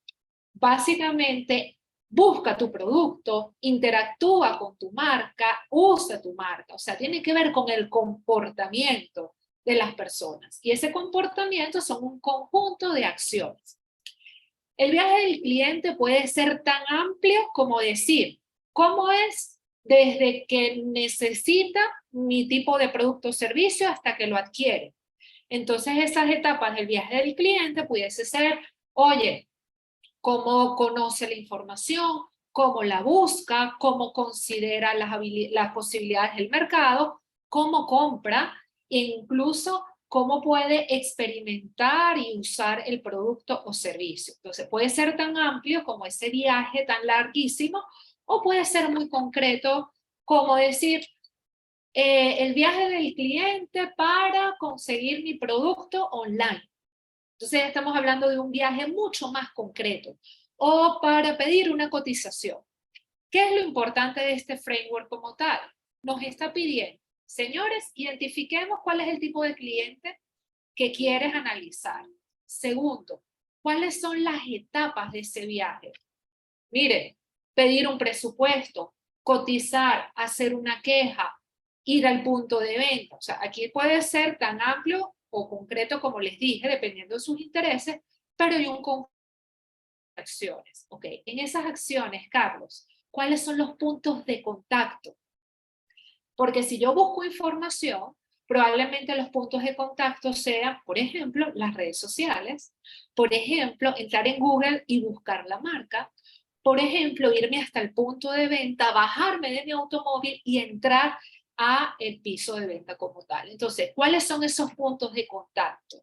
básicamente busca tu producto, interactúa con tu marca, usa tu marca. O sea, tiene que ver con el comportamiento de las personas. Y ese comportamiento son un conjunto de acciones. El viaje del cliente puede ser tan amplio como decir, ¿cómo es desde que necesita mi tipo de producto o servicio hasta que lo adquiere? Entonces, esas etapas del viaje del cliente pudiese ser, oye, cómo conoce la información, cómo la busca, cómo considera las posibilidades del mercado, cómo compra e incluso cómo puede experimentar y usar el producto o servicio. Entonces puede ser tan amplio como ese viaje tan larguísimo o puede ser muy concreto como decir, el viaje del cliente para conseguir mi producto online. Entonces ya estamos hablando de un viaje mucho más concreto o para pedir una cotización. ¿Qué es lo importante de este framework como tal? Nos está pidiendo, señores, identifiquemos cuál es el tipo de cliente que quieres analizar. Segundo, ¿cuáles son las etapas de ese viaje? Mire, pedir un presupuesto, cotizar, hacer una queja, ir al punto de venta. O sea, aquí puede ser tan amplio o concreto como les dije, dependiendo de sus intereses, pero hay un conjunto de acciones. Ok, en esas acciones, Carlos, ¿cuáles son los puntos de contacto? Porque si yo busco información, probablemente los puntos de contacto sean, por ejemplo, las redes sociales, por ejemplo, entrar en Google y buscar la marca, por ejemplo, irme hasta el punto de venta, bajarme de mi automóvil y entrar a el piso de venta como tal. Entonces, ¿cuáles son esos puntos de contacto?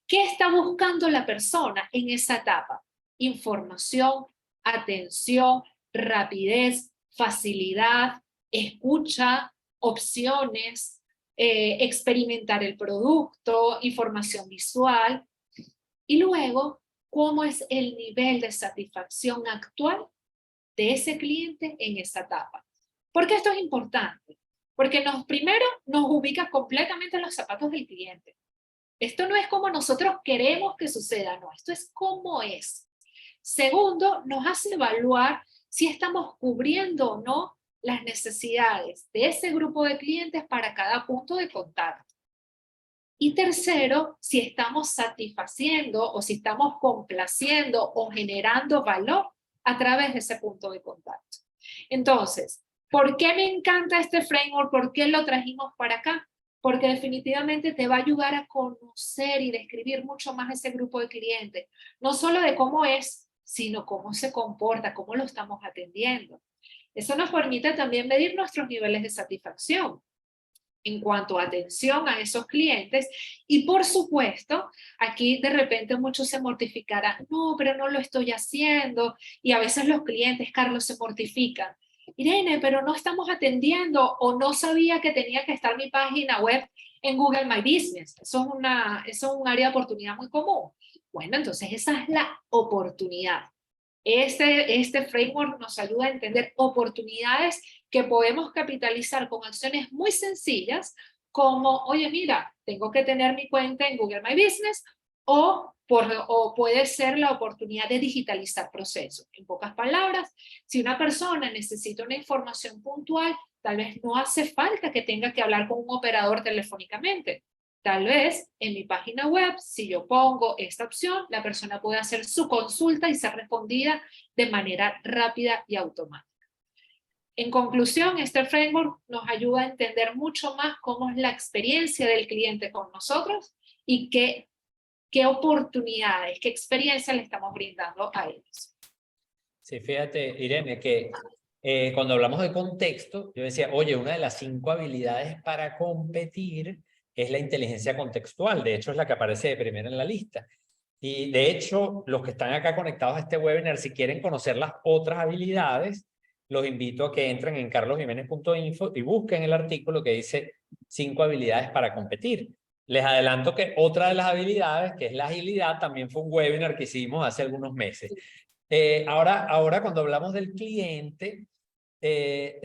¿Qué está buscando la persona en esa etapa? Información, atención, rapidez, facilidad, escucha, opciones, experimentar el producto, información visual. Y luego, ¿cómo es el nivel de satisfacción actual de ese cliente en esa etapa? ¿Por qué esto es importante? Porque primero nos ubica completamente en los zapatos del cliente. Esto no es como nosotros queremos que suceda, no, esto es como es. Segundo, nos hace evaluar si estamos cubriendo o no las necesidades de ese grupo de clientes para cada punto de contacto. Y tercero, si estamos satisfaciendo o si estamos complaciendo o generando valor a través de ese punto de contacto. Entonces, ¿por qué me encanta este framework? ¿Por qué lo trajimos para acá? Porque definitivamente te va a ayudar a conocer y describir mucho más ese grupo de clientes. No solo de cómo es, sino cómo se comporta, cómo lo estamos atendiendo. Eso nos permite también medir nuestros niveles de satisfacción en cuanto a atención a esos clientes. Y por supuesto, aquí de repente muchos se mortificarán, no, pero no lo estoy haciendo. Y a veces los clientes, Carlos, se mortifican. Irene, pero no estamos atendiendo o no sabía que tenía que estar mi página web en Google My Business. Eso es un área de oportunidad muy común. Bueno, entonces esa es la oportunidad. Este framework nos ayuda a entender oportunidades que podemos capitalizar con acciones muy sencillas, como, oye, mira, tengo que tener mi cuenta en Google My Business, o puede ser la oportunidad de digitalizar procesos. En pocas palabras, si una persona necesita una información puntual, tal vez no hace falta que tenga que hablar con un operador telefónicamente. Tal vez en mi página web, si yo pongo esta opción, la persona puede hacer su consulta y ser respondida de manera rápida y automática. En conclusión, este framework nos ayuda a entender mucho más cómo es la experiencia del cliente con nosotros y qué oportunidades, qué experiencia le estamos brindando a ellos. Sí, fíjate, Irene, que cuando hablamos de contexto, yo decía, oye, una de las 5 habilidades para competir es la inteligencia contextual. De hecho, es la que aparece de primera en la lista. Y de hecho, los que están acá conectados a este webinar, si quieren conocer las otras habilidades, los invito a que entren en carlosjimenez.info y busquen el artículo que dice 5 habilidades para competir. Les adelanto que otra de las habilidades, que es la agilidad, también fue un webinar que hicimos hace algunos meses. Ahora cuando hablamos del cliente,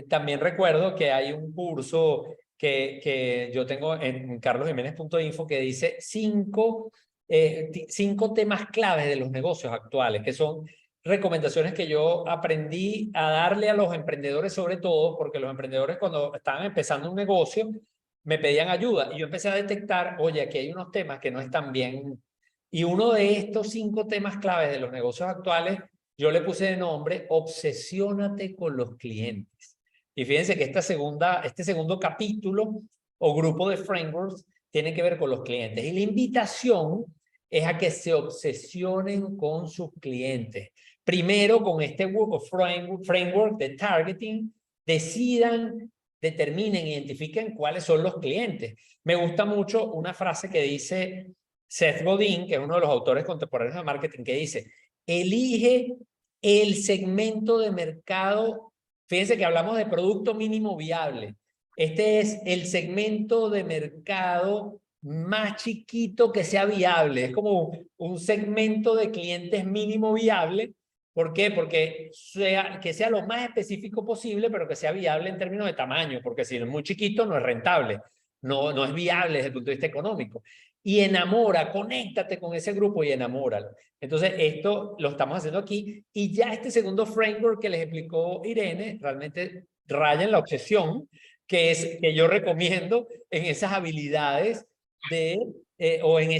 también recuerdo que hay un curso que yo tengo en carlosjimenez.info que dice 5 temas claves de los negocios actuales, que son recomendaciones que yo aprendí a darle a los emprendedores, sobre todo porque los emprendedores cuando estaban empezando un negocio me pedían ayuda y yo empecé a detectar, oye, aquí hay unos temas que no están bien. Y uno de estos 5 temas claves de los negocios actuales, yo le puse de nombre obsesiónate con los clientes. Y fíjense que este segundo capítulo o grupo de frameworks tiene que ver con los clientes. Y la invitación es a que se obsesionen con sus clientes. Primero, con este framework de targeting, determinen, identifiquen cuáles son los clientes. Me gusta mucho una frase que dice Seth Godin, que es uno de los autores contemporáneos de marketing, que dice, elige el segmento de mercado. Fíjense que hablamos de producto mínimo viable. Este es el segmento de mercado más chiquito que sea viable. Es como un segmento de clientes mínimo viable. ¿Por qué? Porque que sea lo más específico posible, pero que sea viable en términos de tamaño, porque si es muy chiquito no es rentable, no es viable desde el punto de vista económico. Y conéctate con ese grupo y enamóralo. Entonces, esto lo estamos haciendo aquí y ya este segundo framework que les explicó Irene realmente raya en la obsesión, que yo recomiendo en esas habilidades o en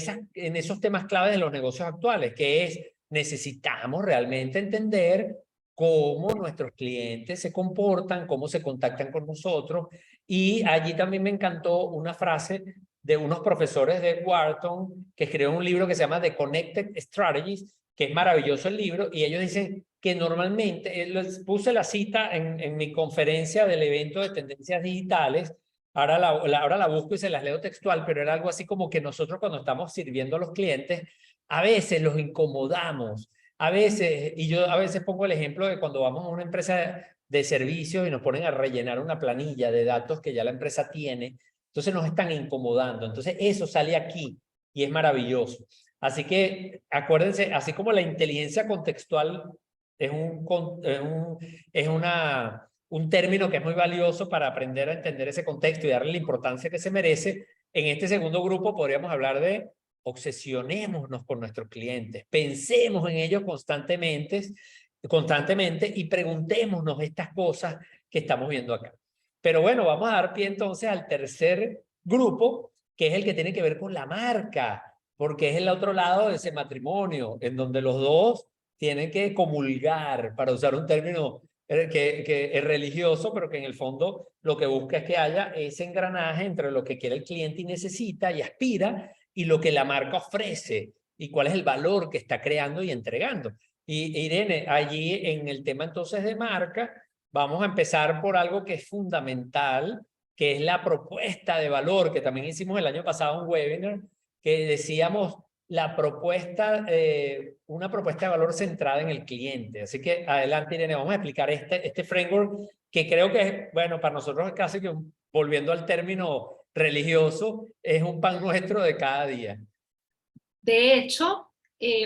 esos temas claves de los negocios actuales, que es necesitamos realmente entender cómo nuestros clientes se comportan, cómo se contactan con nosotros. Y allí también me encantó una frase de unos profesores de Wharton que escribieron un libro que se llama The Connected Strategies, que es maravilloso el libro, y ellos dicen que normalmente, les puse la cita en mi conferencia del evento de tendencias digitales, ahora la busco y se las leo textual, pero era algo así como que nosotros cuando estamos sirviendo a los clientes, a veces los incomodamos, a veces, y yo a veces pongo el ejemplo de cuando vamos a una empresa de servicios y nos ponen a rellenar una planilla de datos que ya la empresa tiene, entonces nos están incomodando. Entonces eso sale aquí y es maravilloso. Así que acuérdense, así como la inteligencia contextual es un término que es muy valioso para aprender a entender ese contexto y darle la importancia que se merece, en este segundo grupo podríamos hablar de obsesionémonos con nuestros clientes, pensemos en ellos constantemente y preguntémonos estas cosas que estamos viendo acá. Pero bueno, vamos a dar pie entonces al tercer grupo, que es el que tiene que ver con la marca, porque es el otro lado de ese matrimonio, en donde los dos tienen que comulgar, para usar un término que es religioso, pero que en el fondo lo que busca es que haya ese engranaje entre lo que quiere el cliente y necesita y aspira, y lo que la marca ofrece, y cuál es el valor que está creando y entregando. Y Irene, allí en el tema entonces de marca, vamos a empezar por algo que es fundamental, que es la propuesta de valor, que también hicimos el año pasado un webinar, que decíamos la propuesta, una propuesta de valor centrada en el cliente. Así que adelante, Irene, vamos a explicar este framework que creo que es, bueno, para nosotros es casi que, volviendo al término religioso, es un pan nuestro de cada día. De hecho,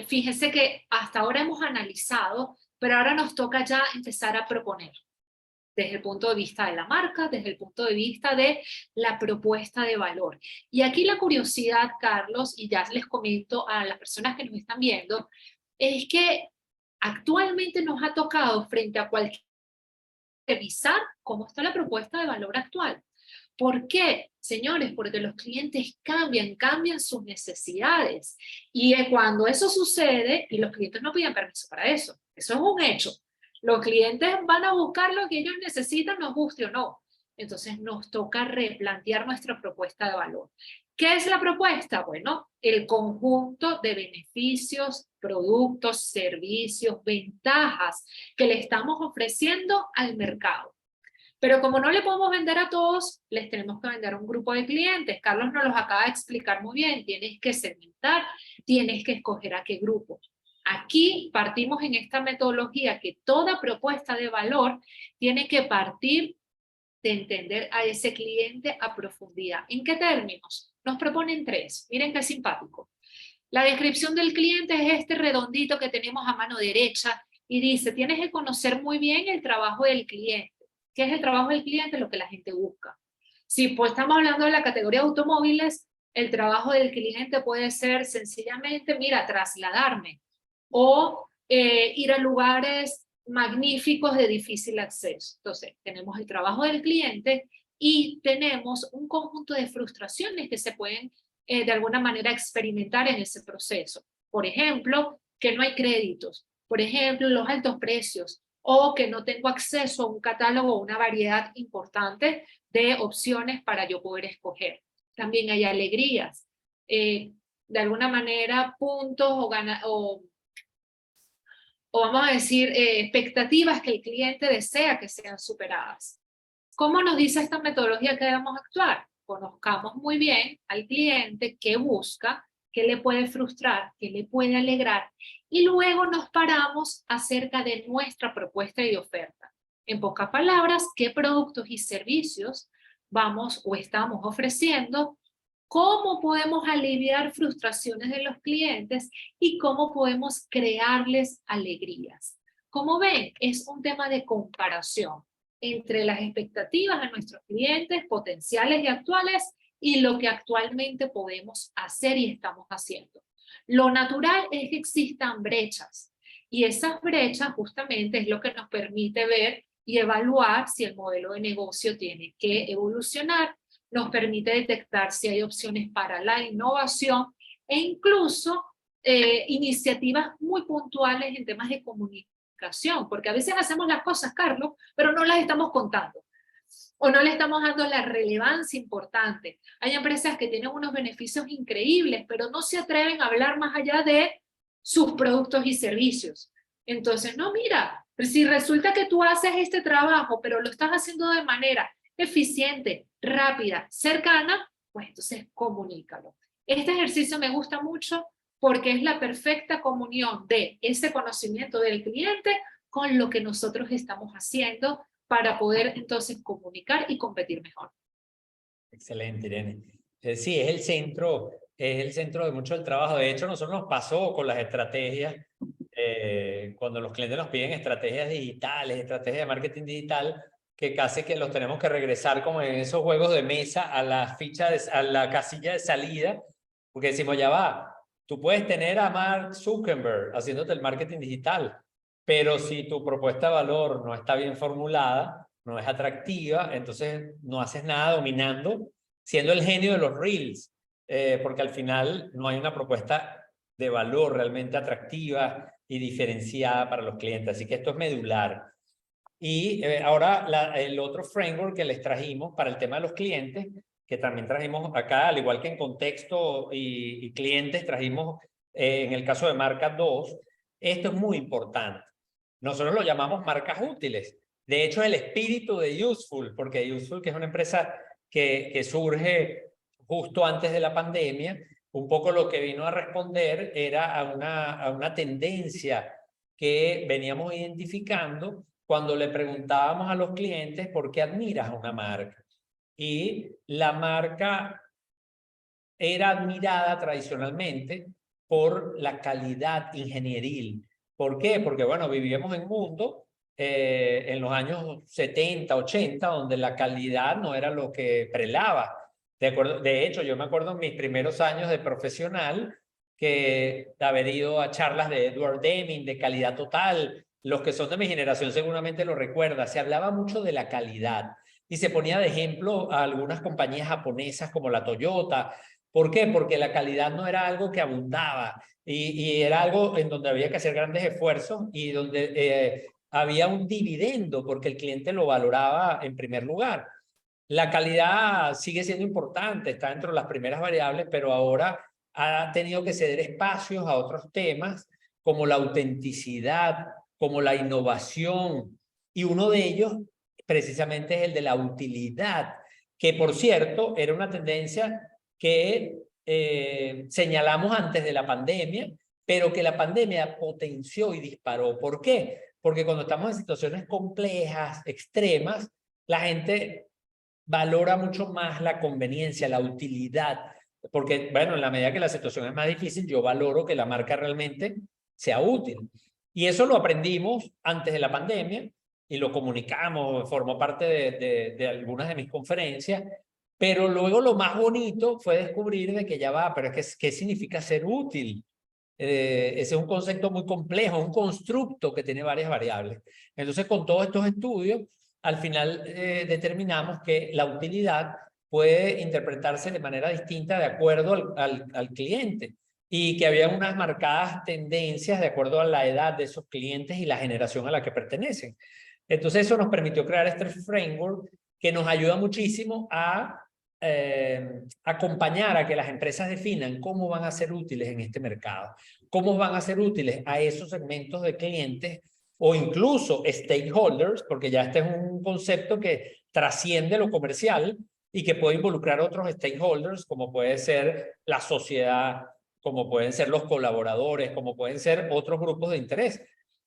fíjese que hasta ahora hemos analizado, pero ahora nos toca ya empezar a proponer desde el punto de vista de la marca, desde el punto de vista de la propuesta de valor. Y aquí la curiosidad, Carlos, y ya les comento a las personas que nos están viendo, es que actualmente nos ha tocado frente a cualquier revisar cómo está la propuesta de valor actual. ¿Por qué? Señores, porque los clientes cambian sus necesidades. Y cuando eso sucede, y los clientes no piden permiso para eso, eso es un hecho. Los clientes van a buscar lo que ellos necesitan, nos guste o no. Entonces nos toca replantear nuestra propuesta de valor. ¿Qué es la propuesta? Bueno, el conjunto de beneficios, productos, servicios, ventajas que le estamos ofreciendo al mercado. Pero como no le podemos vender a todos, les tenemos que vender a un grupo de clientes. Carlos nos los acaba de explicar muy bien. Tienes que segmentar, tienes que escoger a qué grupo. Aquí partimos en esta metodología que toda propuesta de valor tiene que partir de entender a ese cliente a profundidad. ¿En qué términos? Nos proponen 3. Miren qué simpático. La descripción del cliente es este redondito que tenemos a mano derecha y dice, tienes que conocer muy bien el trabajo del cliente. ¿Qué es el trabajo del cliente? Lo que la gente busca. Si pues estamos hablando de la categoría de automóviles, el trabajo del cliente puede ser sencillamente, mira, trasladarme o ir a lugares magníficos de difícil acceso. Entonces, tenemos el trabajo del cliente y tenemos un conjunto de frustraciones que se pueden de alguna manera experimentar en ese proceso. Por ejemplo, que no hay créditos. Por ejemplo, los altos precios. O que no tengo acceso a un catálogo o una variedad importante de opciones para yo poder escoger. También hay alegrías, de alguna manera puntos o vamos a decir expectativas que el cliente desea que sean superadas. ¿Cómo nos dice esta metodología que debemos actuar? Conozcamos muy bien al cliente, qué busca, qué le puede frustrar, qué le puede alegrar, y luego nos paramos acerca de nuestra propuesta y oferta. En pocas palabras, qué productos y servicios vamos o estamos ofreciendo, cómo podemos aliviar frustraciones de los clientes y cómo podemos crearles alegrías. Como ven, es un tema de comparación entre las expectativas de nuestros clientes potenciales y actuales y lo que actualmente podemos hacer y estamos haciendo. Lo natural es que existan brechas y esas brechas justamente es lo que nos permite ver y evaluar si el modelo de negocio tiene que evolucionar, nos permite detectar si hay opciones para la innovación e incluso iniciativas muy puntuales en temas de comunicación, porque a veces hacemos las cosas, Carlos, pero no las estamos contando o no le estamos dando la relevancia importante. Hay empresas que tienen unos beneficios increíbles, pero no se atreven a hablar más allá de sus productos y servicios. Entonces, no, mira, si resulta que tú haces este trabajo, pero lo estás haciendo de manera eficiente, rápida, cercana, pues entonces comunícalo. Este ejercicio me gusta mucho porque es la perfecta comunión de ese conocimiento del cliente con lo que nosotros estamos haciendo para poder entonces comunicar y competir mejor. Excelente, Irene. Sí, es el centro de mucho del trabajo. De hecho, nosotros nos pasó con las estrategias, cuando los clientes nos piden estrategias digitales, estrategias de marketing digital, que casi que los tenemos que regresar como en esos juegos de mesa a la ficha, a la casilla de salida, porque decimos, ya va, tú puedes tener a Mark Zuckerberg haciéndote el marketing digital, pero si tu propuesta de valor no está bien formulada, no es atractiva, entonces no haces nada dominando, siendo el genio de los reels, porque al final no hay una propuesta de valor realmente atractiva y diferenciada para los clientes. Así que esto es medular. Y ahora el otro framework que les trajimos para el tema de los clientes, que también trajimos acá, al igual que en contexto y clientes, trajimos en el caso de marcas 2, esto es muy importante. Nosotros lo llamamos marcas útiles. De hecho, es el espíritu de Useful, porque Useful, que es una empresa que surge justo antes de la pandemia, un poco lo que vino a responder era a una tendencia que veníamos identificando cuando le preguntábamos a los clientes por qué admiras a una marca. Y la marca era admirada tradicionalmente por la calidad ingenieril. ¿Por qué? Porque, bueno, vivíamos en un mundo en los años 70, 80, donde la calidad no era lo que prelaba. De hecho, yo me acuerdo en mis primeros años de profesional que de haber ido a charlas de Edward Deming, de calidad total. Los que son de mi generación seguramente lo recuerdan. Se hablaba mucho de la calidad y se ponía de ejemplo a algunas compañías japonesas como la Toyota. ¿Por qué? Porque la calidad no era algo que abundaba y era algo en donde había que hacer grandes esfuerzos y donde había un dividendo porque el cliente lo valoraba en primer lugar. La calidad sigue siendo importante, está dentro de las primeras variables, pero ahora ha tenido que ceder espacios a otros temas como la autenticidad, como la innovación, y uno de ellos precisamente es el de la utilidad, que por cierto era una tendencia que señalamos antes de la pandemia, pero que la pandemia potenció y disparó. ¿Por qué? Porque cuando estamos en situaciones complejas, extremas, la gente valora mucho más la conveniencia, la utilidad, porque, bueno, en la medida que la situación es más difícil, yo valoro que la marca realmente sea útil. Y eso lo aprendimos antes de la pandemia y lo comunicamos, formó parte de algunas de mis conferencias, pero luego lo más bonito fue descubrir de que ya va, pero es que, ¿qué significa ser útil? Ese es un concepto muy complejo, un constructo que tiene varias variables. Entonces, con todos estos estudios, al final determinamos que la utilidad puede interpretarse de manera distinta de acuerdo al cliente y que había unas marcadas tendencias de acuerdo a la edad de esos clientes y la generación a la que pertenecen. Entonces, eso nos permitió crear este framework que nos ayuda muchísimo a acompañar a que las empresas definan cómo van a ser útiles en este mercado, cómo van a ser útiles a esos segmentos de clientes o incluso stakeholders, porque ya este es un concepto que trasciende lo comercial y que puede involucrar otros stakeholders, como puede ser la sociedad, como pueden ser los colaboradores, como pueden ser otros grupos de interés,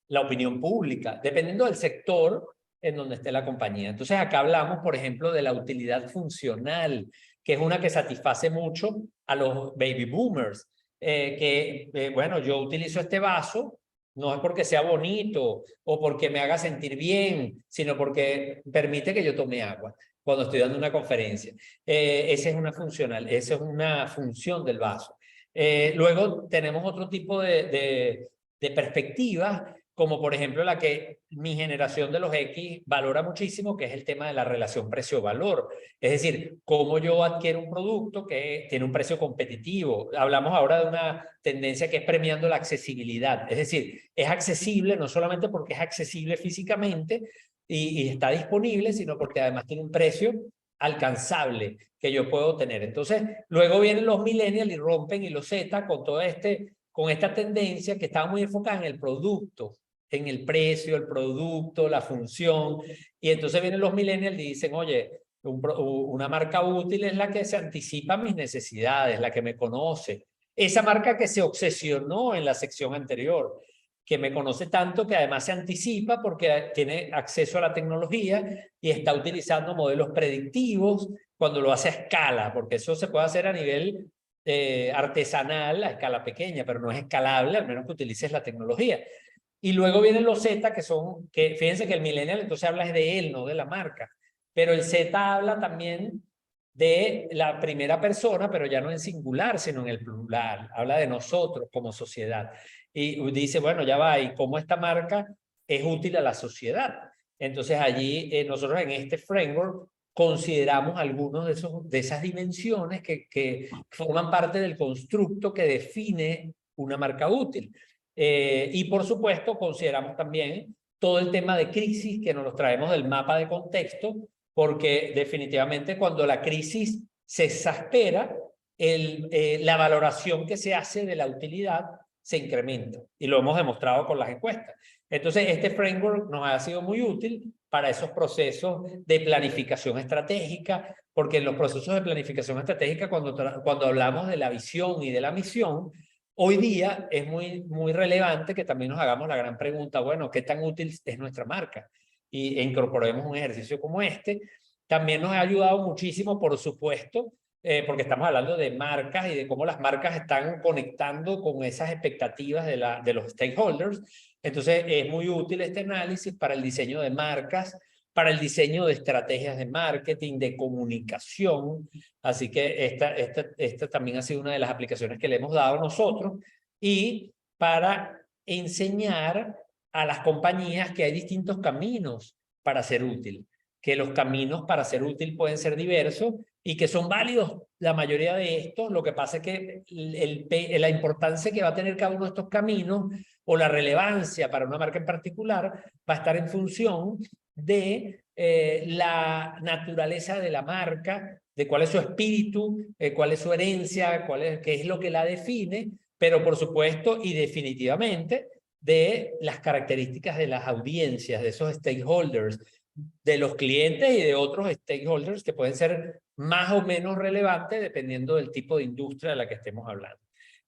la opinión pública, dependiendo del sector en donde esté la compañía. Entonces acá hablamos, por ejemplo, de la utilidad funcional, que es una que satisface mucho a los baby boomers, bueno, yo utilizo este vaso, no es porque sea bonito o porque me haga sentir bien, sino porque permite que yo tome agua cuando estoy dando una conferencia. Esa es una función del vaso. Luego tenemos otro tipo de perspectivas, como por ejemplo la que mi generación de los X valora muchísimo, que es el tema de la relación precio-valor. Es decir, cómo yo adquiero un producto que tiene un precio competitivo. Hablamos ahora de una tendencia que es premiando la accesibilidad. Es decir, es accesible no solamente porque es accesible físicamente y está disponible, sino porque además tiene un precio alcanzable que yo puedo tener. Entonces, luego vienen los millennials y rompen y los Z con esta tendencia que estaba muy enfocada en el producto, en el precio, el producto, la función. Y entonces vienen los millennials y dicen, oye, una marca útil es la que se anticipa a mis necesidades, la que me conoce. Esa marca que se obsesionó en la sección anterior, que me conoce tanto que además se anticipa porque tiene acceso a la tecnología y está utilizando modelos predictivos cuando lo hace a escala, porque eso se puede hacer a nivel artesanal, a escala pequeña, pero no es escalable, al menos que utilices la tecnología. Y luego vienen los Z, que fíjense que el millennial entonces habla de él, no de la marca. Pero el Z habla también de la primera persona, pero ya no en singular, sino en el plural. Habla de nosotros como sociedad. Y dice, bueno, ya va, ¿y cómo esta marca es útil a la sociedad? Entonces allí nosotros en este framework consideramos algunos de esas dimensiones que forman parte del constructo que define una marca útil. Y por supuesto consideramos también todo el tema de crisis que nos los traemos del mapa de contexto, porque definitivamente cuando la crisis se exaspera, la valoración que se hace de la utilidad se incrementa, y lo hemos demostrado con las encuestas. Entonces, este framework nos ha sido muy útil para esos procesos de planificación estratégica, porque en los procesos de planificación estratégica, cuando hablamos de la visión y de la misión, hoy día es muy relevante que también nos hagamos la gran pregunta, bueno, ¿qué tan útil es nuestra marca? E incorporemos un ejercicio como este. También nos ha ayudado muchísimo, por supuesto, porque estamos hablando de marcas y de cómo las marcas están conectando con esas expectativas de los stakeholders. Entonces, es muy útil este análisis para el diseño de marcas, para el diseño de estrategias de marketing, de comunicación. Así que esta también ha sido una de las aplicaciones que le hemos dado nosotros, y para enseñar a las compañías que hay distintos caminos para ser útil, que los caminos para ser útil pueden ser diversos y que son válidos la mayoría de estos. Lo que pasa es que la importancia que va a tener cada uno de estos caminos o la relevancia para una marca en particular va a estar en función de la naturaleza de la marca, de cuál es su espíritu, cuál es su herencia, qué es lo que la define, pero por supuesto y definitivamente de las características de las audiencias, de esos stakeholders, de los clientes y de otros stakeholders que pueden ser más o menos relevantes dependiendo del tipo de industria de la que estemos hablando.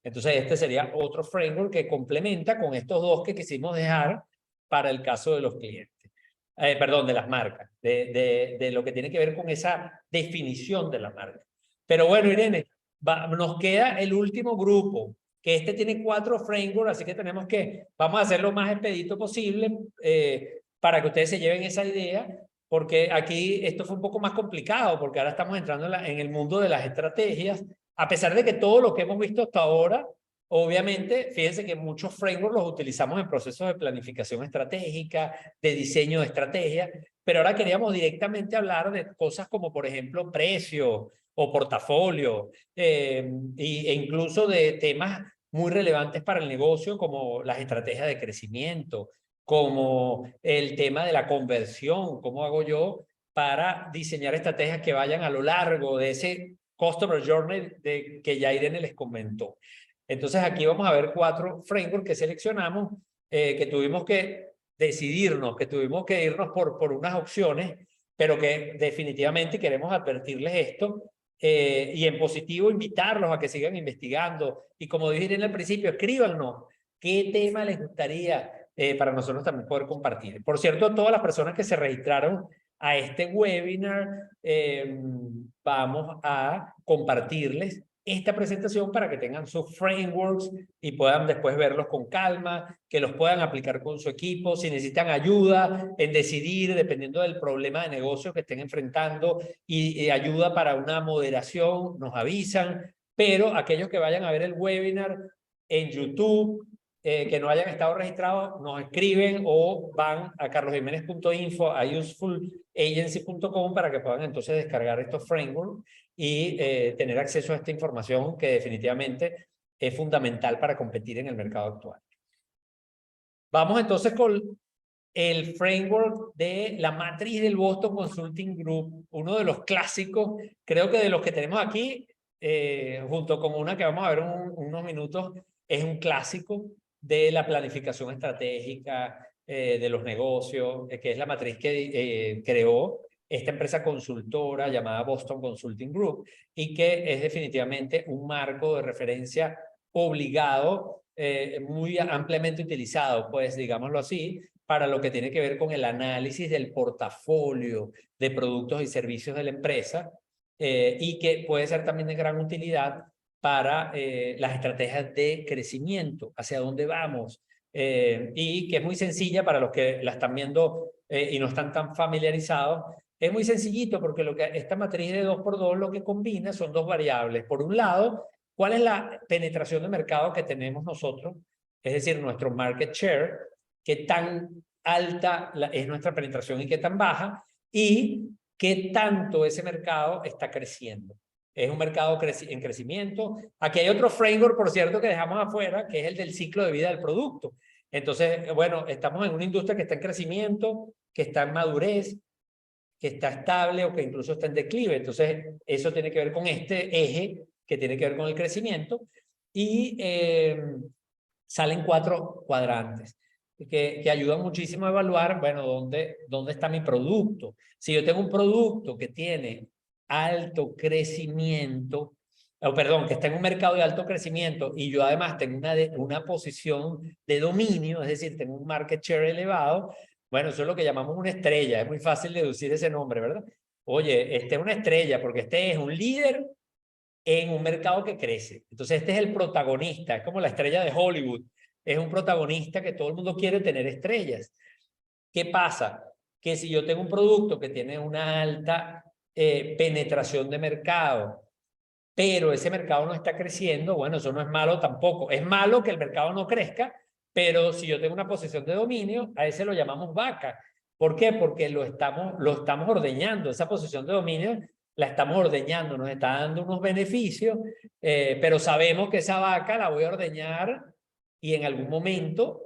Entonces, este sería otro framework que complementa con estos dos que quisimos dejar para el caso de los clientes. Perdón, de las marcas, de lo que tiene que ver con esa definición de la marca. Pero bueno, Irene, nos queda el último grupo, que este tiene 4 frameworks, así que vamos a hacer lo más expedito posible para que ustedes se lleven esa idea, porque aquí esto fue un poco más complicado, porque ahora estamos entrando en el mundo de las estrategias, a pesar de que todo lo que hemos visto hasta ahora, obviamente, fíjense que muchos frameworks los utilizamos en procesos de planificación estratégica, de diseño de estrategia, pero ahora queríamos directamente hablar de cosas como, por ejemplo, precio o portafolio, e incluso de temas muy relevantes para el negocio, como las estrategias de crecimiento, como el tema de la conversión, cómo hago yo para diseñar estrategias que vayan a lo largo de ese Customer Journey que ya Irene les comentó. Entonces aquí vamos a ver 4 frameworks que seleccionamos, que tuvimos que decidirnos, que tuvimos que irnos por unas opciones, pero que definitivamente queremos advertirles esto, y en positivo invitarlos a que sigan investigando. Y como dije en el principio, escríbanos qué tema les gustaría para nosotros también poder compartir. Por cierto, todas las personas que se registraron a este webinar, vamos a compartirles esta presentación para que tengan sus frameworks y puedan después verlos con calma, que los puedan aplicar con su equipo. Si necesitan ayuda en decidir, dependiendo del problema de negocio que estén enfrentando, y ayuda para una moderación, nos avisan. Pero aquellos que vayan a ver el webinar en YouTube, que no hayan estado registrados, nos escriben o van a carlosjimenez.info, a usefulagency.com, para que puedan entonces descargar estos frameworks y tener acceso a esta información que definitivamente es fundamental para competir en el mercado actual. Vamos entonces con el framework de la matriz del Boston Consulting Group, uno de los clásicos, creo que de los que tenemos aquí, junto con una que vamos a ver unos minutos, es un clásico de la planificación estratégica de los negocios, que es la matriz que creó esta empresa consultora llamada Boston Consulting Group, y que es definitivamente un marco de referencia obligado, muy ampliamente utilizado, pues digámoslo así, para lo que tiene que ver con el análisis del portafolio de productos y servicios de la empresa, y que puede ser también de gran utilidad para las estrategias de crecimiento, hacia dónde vamos, y que es muy sencilla para los que la están viendo y no están tan familiarizados. Es muy sencillito, porque esta matriz de 2x2 lo que combina son 2 variables. Por un lado, ¿cuál es la penetración de mercado que tenemos nosotros? Es decir, nuestro market share, qué tan alta es nuestra penetración y qué tan baja, y qué tanto ese mercado está creciendo. Es un mercado en crecimiento. Aquí hay otro framework, por cierto, que dejamos afuera, que es el del ciclo de vida del producto. Entonces, bueno, estamos en una industria que está en crecimiento, que está en madurez, que está estable o que incluso está en declive. Entonces, eso tiene que ver con este eje que tiene que ver con el crecimiento. Y salen 4 cuadrantes que ayudan muchísimo a evaluar, bueno, dónde está mi producto. Si yo tengo un producto que tiene alto crecimiento, o perdón, que está en un mercado de alto crecimiento y yo además tengo una posición de dominio, es decir, tengo un market share elevado, bueno, eso es lo que llamamos una estrella. Es muy fácil deducir ese nombre, ¿verdad? Oye, este es una estrella porque este es un líder en un mercado que crece. Entonces, este es el protagonista, es como la estrella de Hollywood. Es un protagonista que todo el mundo quiere tener estrellas. ¿Qué pasa? Que si yo tengo un producto que tiene una alta penetración de mercado, pero ese mercado no está creciendo, bueno, eso no es malo tampoco. Es malo que el mercado no crezca, pero si yo tengo una posición de dominio, a ese lo llamamos vaca. ¿Por qué? Porque lo estamos ordeñando. Esa posición de dominio la estamos ordeñando, nos está dando unos beneficios, pero sabemos que esa vaca la voy a ordeñar y en algún momento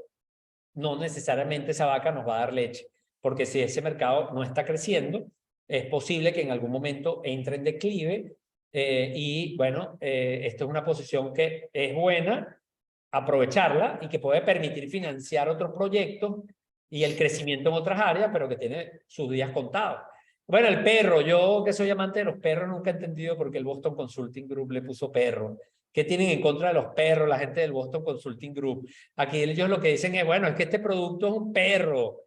no necesariamente esa vaca nos va a dar leche, porque si ese mercado no está creciendo, es posible que en algún momento entre en declive y bueno, esto es una posición que es buena aprovecharla y que puede permitir financiar otros proyectos y el crecimiento en otras áreas, pero que tiene sus días contados. Bueno, el perro, yo que soy amante de los perros, nunca he entendido por qué el Boston Consulting Group le puso perro. ¿Qué tienen en contra de los perros la gente del Boston Consulting Group? Aquí ellos lo que dicen es, bueno, es que este producto es un perro,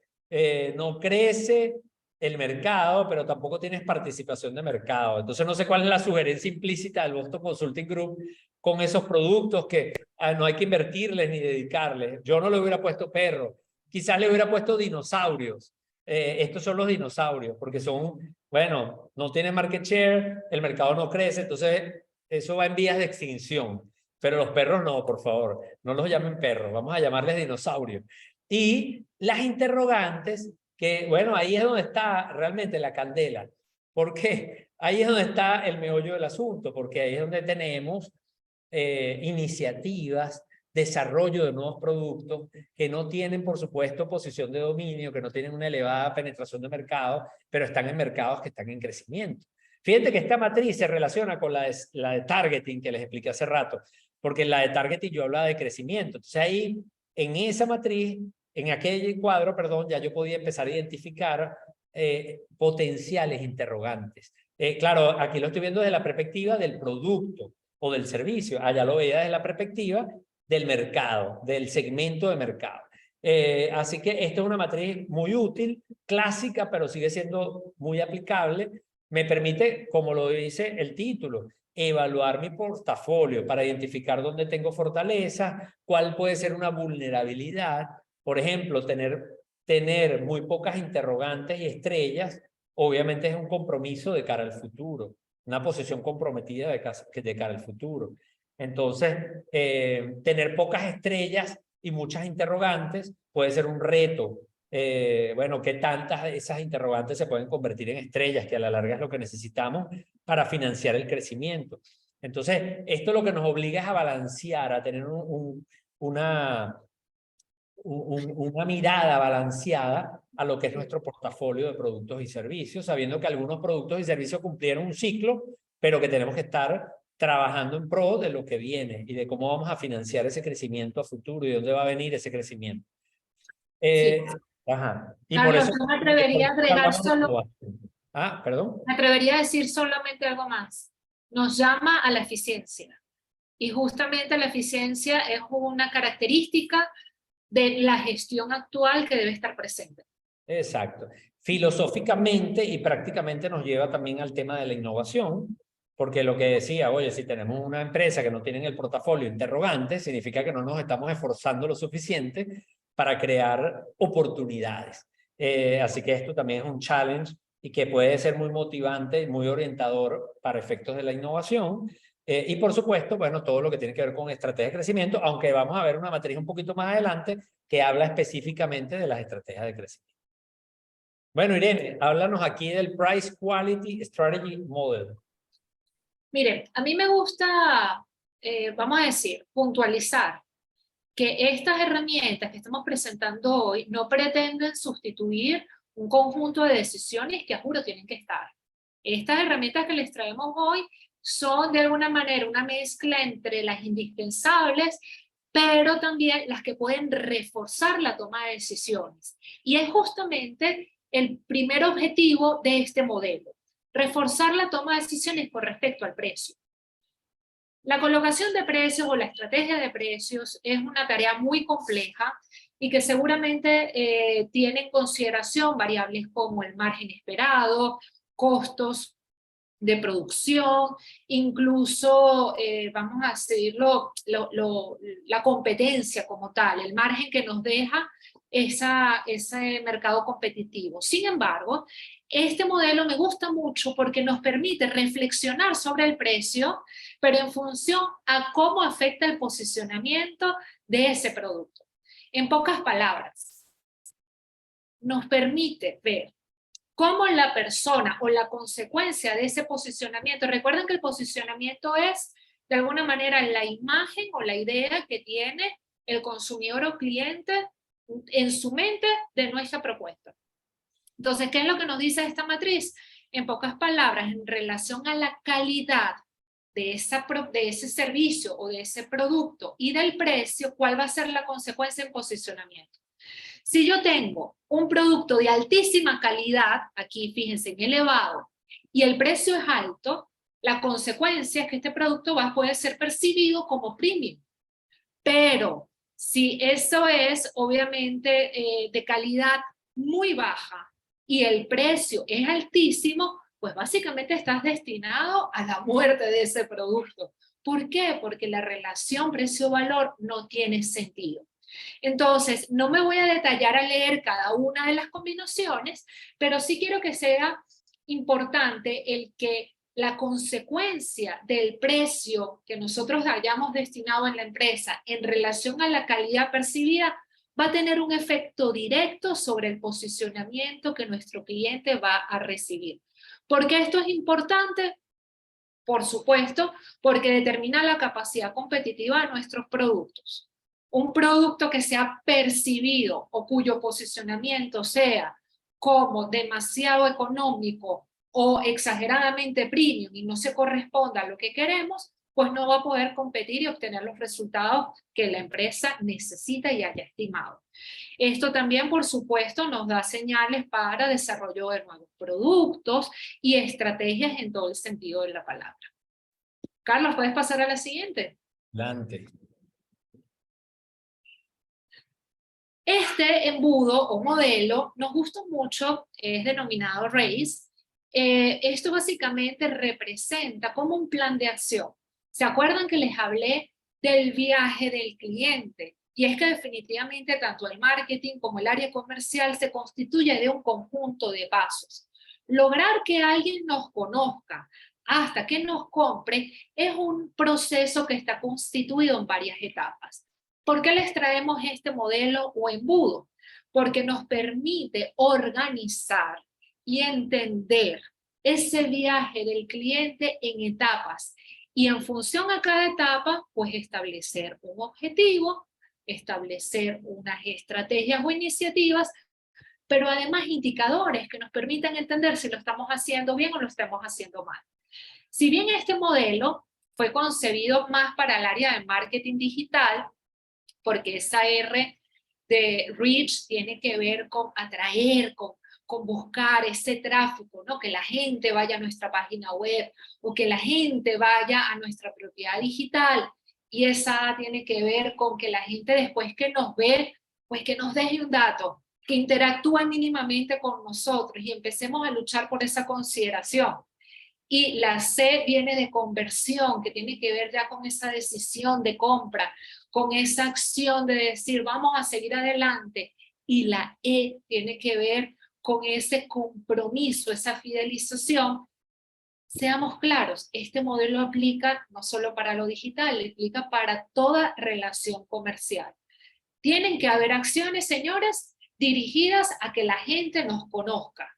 no crece el mercado, pero tampoco tienes participación de mercado. Entonces no sé cuál es la sugerencia implícita del Boston Consulting Group con esos productos que no hay que invertirles ni dedicarles. Yo no le hubiera puesto perro, quizás le hubiera puesto dinosaurios. Estos son los dinosaurios, porque son, bueno, no tienen market share, el mercado no crece, entonces eso va en vías de extinción. Pero los perros no, por favor, no los llamen perros, vamos a llamarles dinosaurios. Y las interrogantes, que bueno, ahí es donde está realmente la candela. ¿Por qué? Ahí es donde está el meollo del asunto, porque ahí es donde tenemos iniciativas, desarrollo de nuevos productos que no tienen, por supuesto, posición de dominio, que no tienen una elevada penetración de mercado, pero están en mercados que están en crecimiento. Fíjate que esta matriz se relaciona con la de targeting que les expliqué hace rato, porque en la de targeting yo hablaba de crecimiento. Entonces ahí, en esa matriz, en aquel cuadro, perdón, ya yo podía empezar a identificar potenciales interrogantes. Claro, aquí lo estoy viendo desde la perspectiva del producto o del servicio. Allá lo veía desde la perspectiva del mercado, del segmento de mercado. Así que esto es una matriz muy útil, clásica, pero sigue siendo muy aplicable. Me permite, como lo dice el título, evaluar mi portafolio para identificar dónde tengo fortaleza, cuál puede ser una vulnerabilidad. Por ejemplo, tener muy pocas interrogantes y estrellas, obviamente es un compromiso de cara al futuro, una posición comprometida de cara al futuro. Entonces, tener pocas estrellas y muchas interrogantes puede ser un reto. Bueno, ¿qué tantas de esas interrogantes se pueden convertir en estrellas? Que a la larga es lo que necesitamos para financiar el crecimiento. Entonces, esto lo que nos obliga es a balancear, a tener una mirada balanceada a lo que es nuestro portafolio de productos y servicios, sabiendo que algunos productos y servicios cumplieron un ciclo, pero que tenemos que estar trabajando en pro de lo que viene y de cómo vamos a financiar ese crecimiento a futuro y de dónde va a venir ese crecimiento. Sí. Ajá. Y por Carlos, eso... yo me atrevería a agregar solo, Ah, perdón. me atrevería a decir solamente algo más. Nos llama a la eficiencia. Y justamente la eficiencia es una característica de la gestión actual que debe estar presente. Exacto. Filosóficamente y prácticamente nos lleva también al tema de la innovación, porque lo que decía, oye, si tenemos una empresa que no tiene en el portafolio interrogantes, significa que no nos estamos esforzando lo suficiente para crear oportunidades. Así que esto también es un challenge y que puede ser muy motivante y muy orientador para efectos de la innovación. Y por supuesto, bueno, todo lo que tiene que ver con estrategia de crecimiento, aunque vamos a ver una matriz un poquito más adelante que habla específicamente de las estrategias de crecimiento. Bueno, Irene, háblanos aquí del Price Quality Strategy Model. Miren, a mí me gusta, vamos a decir, puntualizar que estas herramientas que estamos presentando hoy no pretenden sustituir un conjunto de decisiones que a juro tienen que estar. Estas herramientas que les traemos hoy son de alguna manera una mezcla entre las indispensables, pero también las que pueden reforzar la toma de decisiones. Y es justamente el primer objetivo de este modelo, reforzar la toma de decisiones con respecto al precio. La colocación de precios o la estrategia de precios es una tarea muy compleja y que seguramente tiene en consideración variables como el margen esperado, costos de producción, incluso, vamos a decirlo, la competencia como tal, el margen que nos deja ese mercado competitivo. Sin embargo, este modelo me gusta mucho porque nos permite reflexionar sobre el precio, pero en función a cómo afecta el posicionamiento de ese producto. En pocas palabras, nos permite ver cómo la persona o la consecuencia de ese posicionamiento, recuerden que el posicionamiento es de alguna manera la imagen o la idea que tiene el consumidor o cliente en su mente de nuestra propuesta. Entonces, ¿qué es lo que nos dice esta matriz? En pocas palabras, en relación a la calidad de ese servicio o de ese producto y del precio, ¿cuál va a ser la consecuencia en posicionamiento? Si yo tengo un producto de altísima calidad, aquí fíjense en elevado, y el precio es alto, la consecuencia es que este producto va a poder ser percibido como premium. Pero si eso es obviamente de calidad muy baja y el precio es altísimo, pues básicamente estás destinado a la muerte de ese producto. ¿Por qué? Porque la relación precio-valor no tiene sentido. Entonces, no me voy a detallar a leer cada una de las combinaciones, pero sí quiero que sea importante el que la consecuencia del precio que nosotros hayamos destinado en la empresa en relación a la calidad percibida va a tener un efecto directo sobre el posicionamiento que nuestro cliente va a recibir. ¿Por qué esto es importante? Por supuesto, porque determina la capacidad competitiva de nuestros productos. Un producto que sea percibido o cuyo posicionamiento sea como demasiado económico o exageradamente premium y no se corresponda a lo que queremos, pues no va a poder competir y obtener los resultados que la empresa necesita y haya estimado. Esto también, por supuesto, nos da señales para desarrollo de nuevos productos y estrategias en todo el sentido de la palabra. Carlos, ¿puedes pasar a la siguiente? Adelante. Este embudo o modelo nos gusta mucho, es denominado RACE. Esto básicamente representa como un plan de acción. ¿Se acuerdan que les hablé del viaje del cliente? Y es que definitivamente tanto el marketing como el área comercial se constituye de un conjunto de pasos. Lograr que alguien nos conozca hasta que nos compre es un proceso que está constituido en varias etapas. ¿Por qué les traemos este modelo o embudo? Porque nos permite organizar y entender ese viaje del cliente en etapas y en función a cada etapa, pues establecer un objetivo, establecer unas estrategias o iniciativas, pero además indicadores que nos permitan entender si lo estamos haciendo bien o lo estamos haciendo mal. Si bien este modelo fue concebido más para el área de marketing digital, porque esa R de reach tiene que ver con atraer, con buscar ese tráfico, ¿no? Que la gente vaya a nuestra página web o que la gente vaya a nuestra propiedad digital. Y esa tiene que ver con que la gente después que nos ve, pues que nos deje un dato, que interactúe mínimamente con nosotros y empecemos a luchar por esa consideración. Y la C viene de conversión, que tiene que ver ya con esa decisión de compra, con esa acción de decir vamos a seguir adelante. Y la E tiene que ver con ese compromiso, esa fidelización Seamos claros, este modelo aplica no solo para lo digital, aplica para toda relación comercial. Tienen que haber acciones, señores, dirigidas a que la gente nos conozca.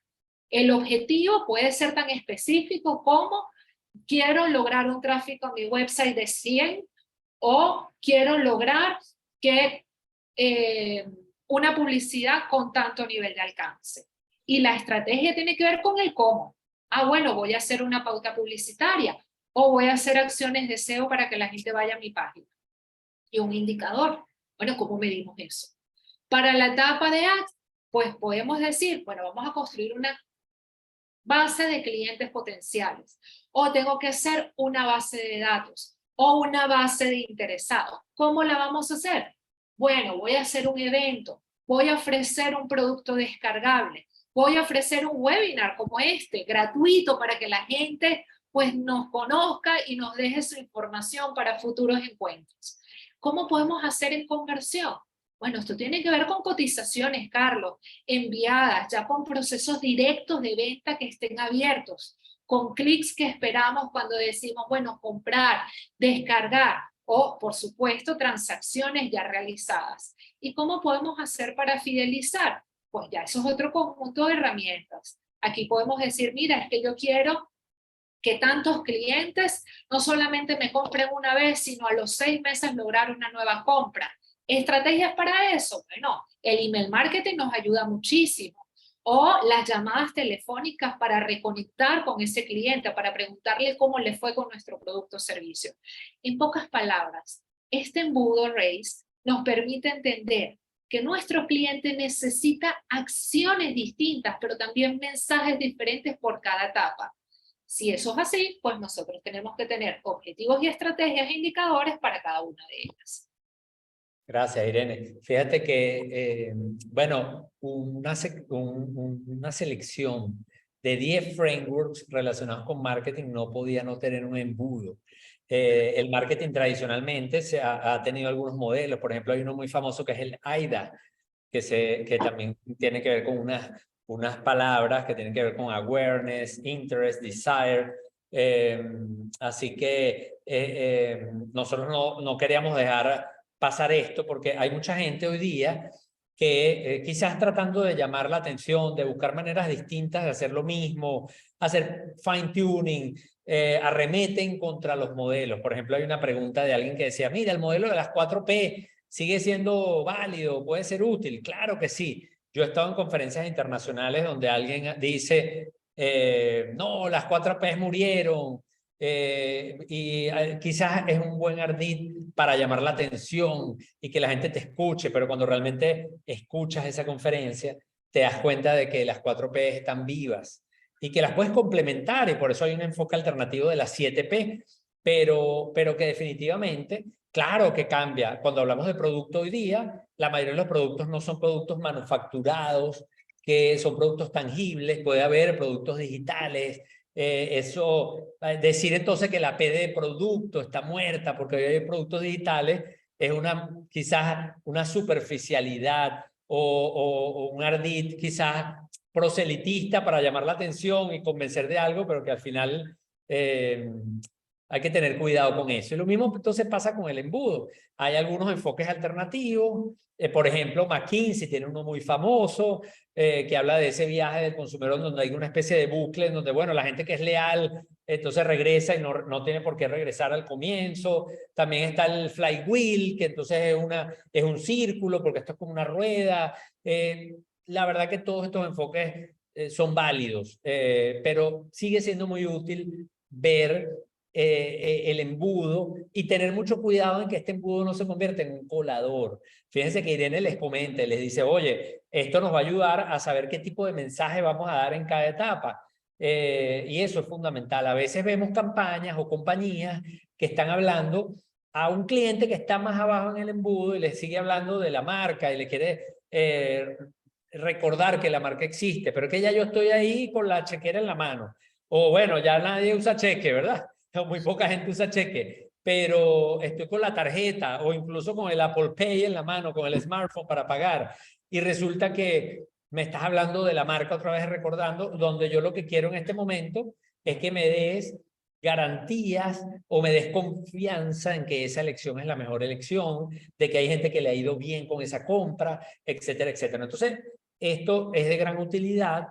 El objetivo puede ser tan específico como quiero lograr un tráfico a mi website de 100 o quiero lograr que una publicidad con tanto nivel de alcance. Y la estrategia tiene que ver con el cómo. Ah, bueno, voy a hacer una pauta publicitaria o voy a hacer acciones de SEO para que la gente vaya a mi página. Y un indicador. Bueno, ¿cómo medimos eso? Para la etapa de ads, pues podemos decir, bueno, vamos a construir una base de clientes potenciales, o tengo que hacer una base de datos, o una base de interesados. ¿Cómo la vamos a hacer? Bueno, voy a hacer un evento, voy a ofrecer un producto descargable, voy a ofrecer un webinar como este, gratuito, para que la gente pues nos conozca y nos deje su información para futuros encuentros. ¿Cómo podemos hacer en conversión? Bueno, esto tiene que ver con cotizaciones, Carlos, enviadas, ya con procesos directos de venta que estén abiertos, con clics que esperamos cuando decimos, bueno, comprar, descargar, o por supuesto transacciones ya realizadas. ¿Y cómo podemos hacer para fidelizar? Pues ya eso es otro conjunto de herramientas. Aquí podemos decir, mira, es que yo quiero que tantos clientes no solamente me compren una vez, sino a los 6 meses lograr una nueva compra. ¿Estrategias para eso? Bueno, el email marketing nos ayuda muchísimo. O las llamadas telefónicas para reconectar con ese cliente, para preguntarle cómo le fue con nuestro producto o servicio. En pocas palabras, este embudo RACE nos permite entender que nuestro cliente necesita acciones distintas, pero también mensajes diferentes por cada etapa. Si eso es así, pues nosotros tenemos que tener objetivos y estrategias e indicadores para cada una de ellas. Gracias, Irene. Fíjate que, bueno, una selección de 10 frameworks relacionados con marketing no podía no tener un embudo. El marketing tradicionalmente ha tenido algunos modelos. Por ejemplo, hay uno muy famoso que es el AIDA, que también tiene que ver con unas palabras que tienen que ver con awareness, interest, desire. Así que nosotros no queríamos dejar pasar esto porque hay mucha gente hoy día que quizás tratando de llamar la atención, de buscar maneras distintas de hacer lo mismo, hacer fine tuning, arremeten contra los modelos. Por ejemplo, hay una pregunta de alguien que decía, mira, el modelo de las 4P sigue siendo válido, puede ser útil. Claro que sí. Yo he estado en conferencias internacionales donde alguien dice, no, las 4P murieron, quizás es un buen ardid para llamar la atención y que la gente te escuche, pero cuando realmente escuchas esa conferencia, te das cuenta de que las 4P están vivas y que las puedes complementar, y por eso hay un enfoque alternativo de las 7P, pero que definitivamente, claro que cambia. Cuando hablamos de producto hoy día, la mayoría de los productos no son productos manufacturados, que son productos tangibles, puede haber productos digitales. Decir entonces que la P de producto está muerta porque hoy hay productos digitales es quizás una superficialidad o un ardid quizás proselitista para llamar la atención y convencer de algo, pero que al final hay que tener cuidado con eso. Y lo mismo entonces pasa con el embudo. Hay algunos enfoques alternativos. Por ejemplo, McKinsey tiene uno muy famoso que habla de ese viaje del consumidor donde hay una especie de bucle en donde, bueno, la gente que es leal entonces regresa y no tiene por qué regresar al comienzo. También está el flywheel, que entonces es un círculo porque esto es como una rueda. La verdad que todos estos enfoques son válidos, pero sigue siendo muy útil ver el embudo y tener mucho cuidado en que este embudo no se convierta en un colador. Fíjense que Irene les comenta, les dice, oye, esto nos va a ayudar a saber qué tipo de mensaje vamos a dar en cada etapa. Y eso es fundamental. A veces vemos campañas o compañías que están hablando a un cliente que está más abajo en el embudo y le sigue hablando de la marca y le quiere recordar que la marca existe, pero que ya yo estoy ahí con la chequera en la mano. O bueno, ya nadie usa cheque, ¿verdad? Muy poca gente usa cheque, pero estoy con la tarjeta o incluso con el Apple Pay en la mano, con el smartphone para pagar. Y resulta que me estás hablando de la marca otra vez recordando, donde yo lo que quiero en este momento es que me des garantías o me des confianza en que esa elección es la mejor elección, de que hay gente que le ha ido bien con esa compra, etcétera, etcétera. Entonces, esto es de gran utilidad.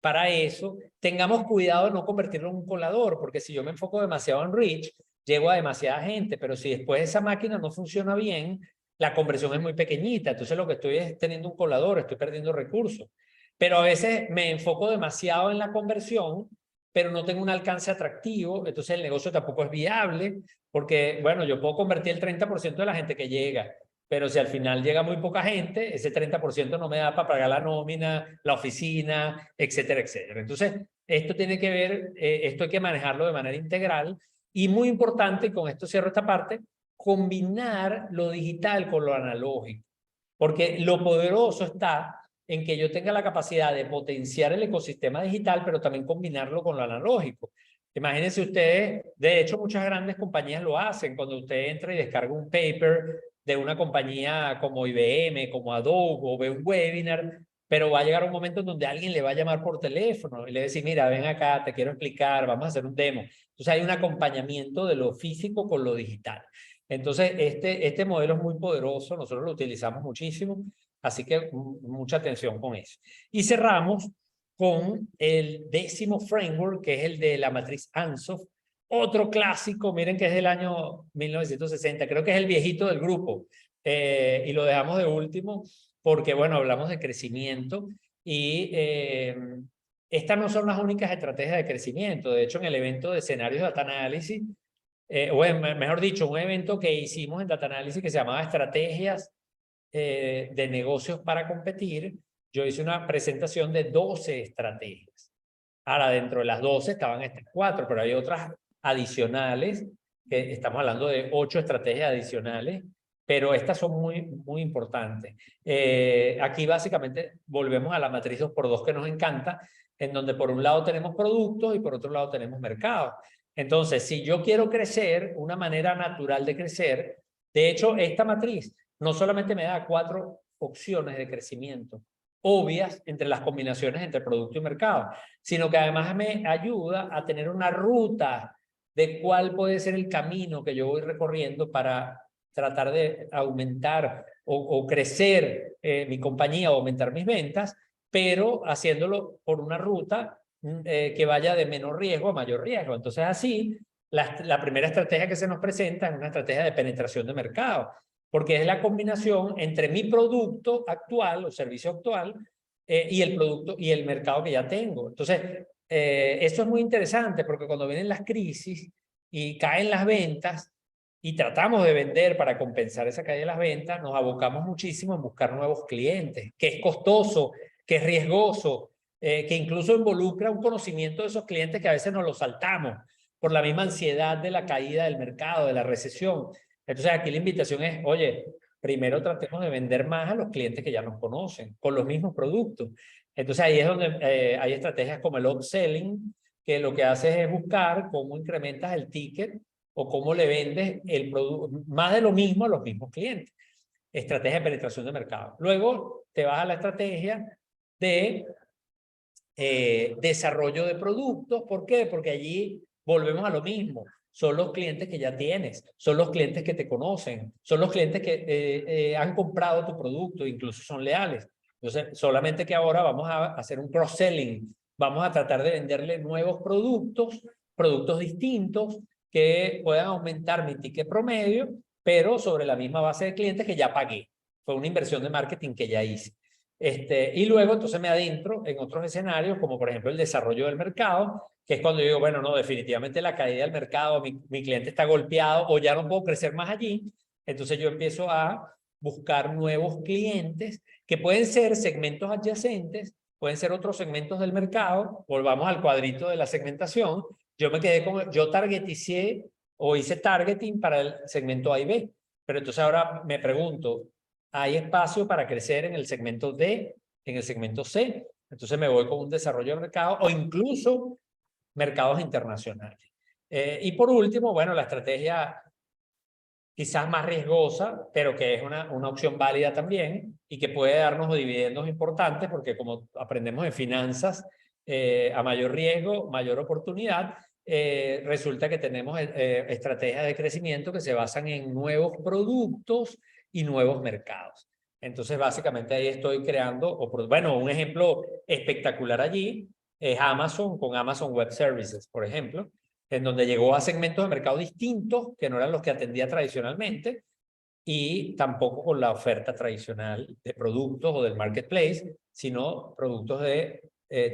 Para eso, tengamos cuidado de no convertirlo en un colador, porque si yo me enfoco demasiado en reach, llego a demasiada gente, pero si después esa máquina no funciona bien, la conversión es muy pequeñita. Entonces, lo que estoy es teniendo un colador, estoy perdiendo recursos. Pero a veces me enfoco demasiado en la conversión, pero no tengo un alcance atractivo, entonces el negocio tampoco es viable, porque, bueno, yo puedo convertir el 30% de la gente que llega, pero si al final llega muy poca gente, ese 30% no me da para pagar la nómina, la oficina, etcétera, etcétera. Entonces, esto tiene que ver, esto hay que manejarlo de manera integral y muy importante, y con esto cierro esta parte, combinar lo digital con lo analógico, porque lo poderoso está en que yo tenga la capacidad de potenciar el ecosistema digital, pero también combinarlo con lo analógico. Imagínense ustedes, de hecho muchas grandes compañías lo hacen, cuando usted entra y descarga un paper de una compañía como IBM, como Adobe, o ve un webinar, pero va a llegar un momento en donde alguien le va a llamar por teléfono y le va a decir, mira, ven acá, te quiero explicar, vamos a hacer un demo. Entonces hay un acompañamiento de lo físico con lo digital. Entonces, este modelo es muy poderoso, nosotros lo utilizamos muchísimo, así que mucha atención con eso. Y cerramos con el 10º framework, que es el de la matriz Ansoff, otro clásico, miren que es del año 1960, creo que es el viejito del grupo, y lo dejamos de último porque, bueno, hablamos de crecimiento y estas no son las únicas estrategias de crecimiento. De hecho, en el evento de escenarios de Data Analysis, mejor dicho, un evento que hicimos en Data Analysis que se llamaba Estrategias de Negocios para Competir, yo hice una presentación de 12 estrategias. Ahora, dentro de las 12 estaban estas 4, pero hay otras adicionales, que estamos hablando de 8 estrategias adicionales, pero estas son muy, muy importantes. Aquí básicamente volvemos a la matriz 2x2 que nos encanta, en donde por un lado tenemos productos y por otro lado tenemos mercados. Entonces, si yo quiero crecer, una manera natural de crecer, de hecho, esta matriz no solamente me da 4 opciones de crecimiento obvias entre las combinaciones entre producto y mercado, sino que además me ayuda a tener una ruta de cuál puede ser el camino que yo voy recorriendo para tratar de aumentar o crecer mi compañía o aumentar mis ventas, pero haciéndolo por una ruta que vaya de menor riesgo a mayor riesgo. Entonces así, la primera estrategia que se nos presenta es una estrategia de penetración de mercado, porque es la combinación entre mi producto actual o servicio actual y el producto y el mercado que ya tengo. Entonces, eso es muy interesante porque cuando vienen las crisis y caen las ventas y tratamos de vender para compensar esa caída de las ventas, nos abocamos muchísimo en buscar nuevos clientes, que es costoso, que es riesgoso, que incluso involucra un conocimiento de esos clientes que a veces nos los saltamos por la misma ansiedad de la caída del mercado, de la recesión. Entonces aquí la invitación es, oye, primero tratemos de vender más a los clientes que ya nos conocen, con los mismos productos. Entonces ahí es donde hay estrategias como el upselling, que lo que haces es buscar cómo incrementas el ticket o cómo le vendes el producto, más de lo mismo a los mismos clientes. Estrategia de penetración de mercado. Luego te vas a la estrategia de desarrollo de productos. ¿Por qué? Porque allí volvemos a lo mismo. Son los clientes que ya tienes, son los clientes que te conocen, son los clientes que han comprado tu producto, incluso son leales. Entonces, solamente que ahora vamos a hacer un cross-selling, vamos a tratar de venderle nuevos productos, productos distintos que puedan aumentar mi ticket promedio, pero sobre la misma base de clientes que ya pagué. Fue una inversión de marketing que ya hice. Y luego entonces me adentro en otros escenarios, como por ejemplo el desarrollo del mercado, que es cuando yo digo, bueno, no, definitivamente la caída del mercado, mi cliente está golpeado o ya no puedo crecer más allí. Entonces yo empiezo a buscar nuevos clientes que pueden ser segmentos adyacentes, pueden ser otros segmentos del mercado. Volvamos al cuadrito de la segmentación. Yo me quedé con, yo targeticé o hice targeting para el segmento A y B. Pero entonces ahora me pregunto, ¿hay espacio para crecer en el segmento D, en el segmento C? Entonces me voy con un desarrollo de mercado o incluso mercados internacionales. Y por último, bueno, la estrategia quizás más riesgosa, pero que es una opción válida también y que puede darnos dividendos importantes porque como aprendemos en finanzas, a mayor riesgo, mayor oportunidad. Resulta que tenemos estrategias de crecimiento que se basan en nuevos productos y nuevos mercados. Entonces, básicamente ahí estoy creando, bueno, un ejemplo espectacular allí es Amazon con Amazon Web Services, por ejemplo, en donde llegó a segmentos de mercado distintos que no eran los que atendía tradicionalmente y tampoco con la oferta tradicional de productos o del marketplace, sino productos de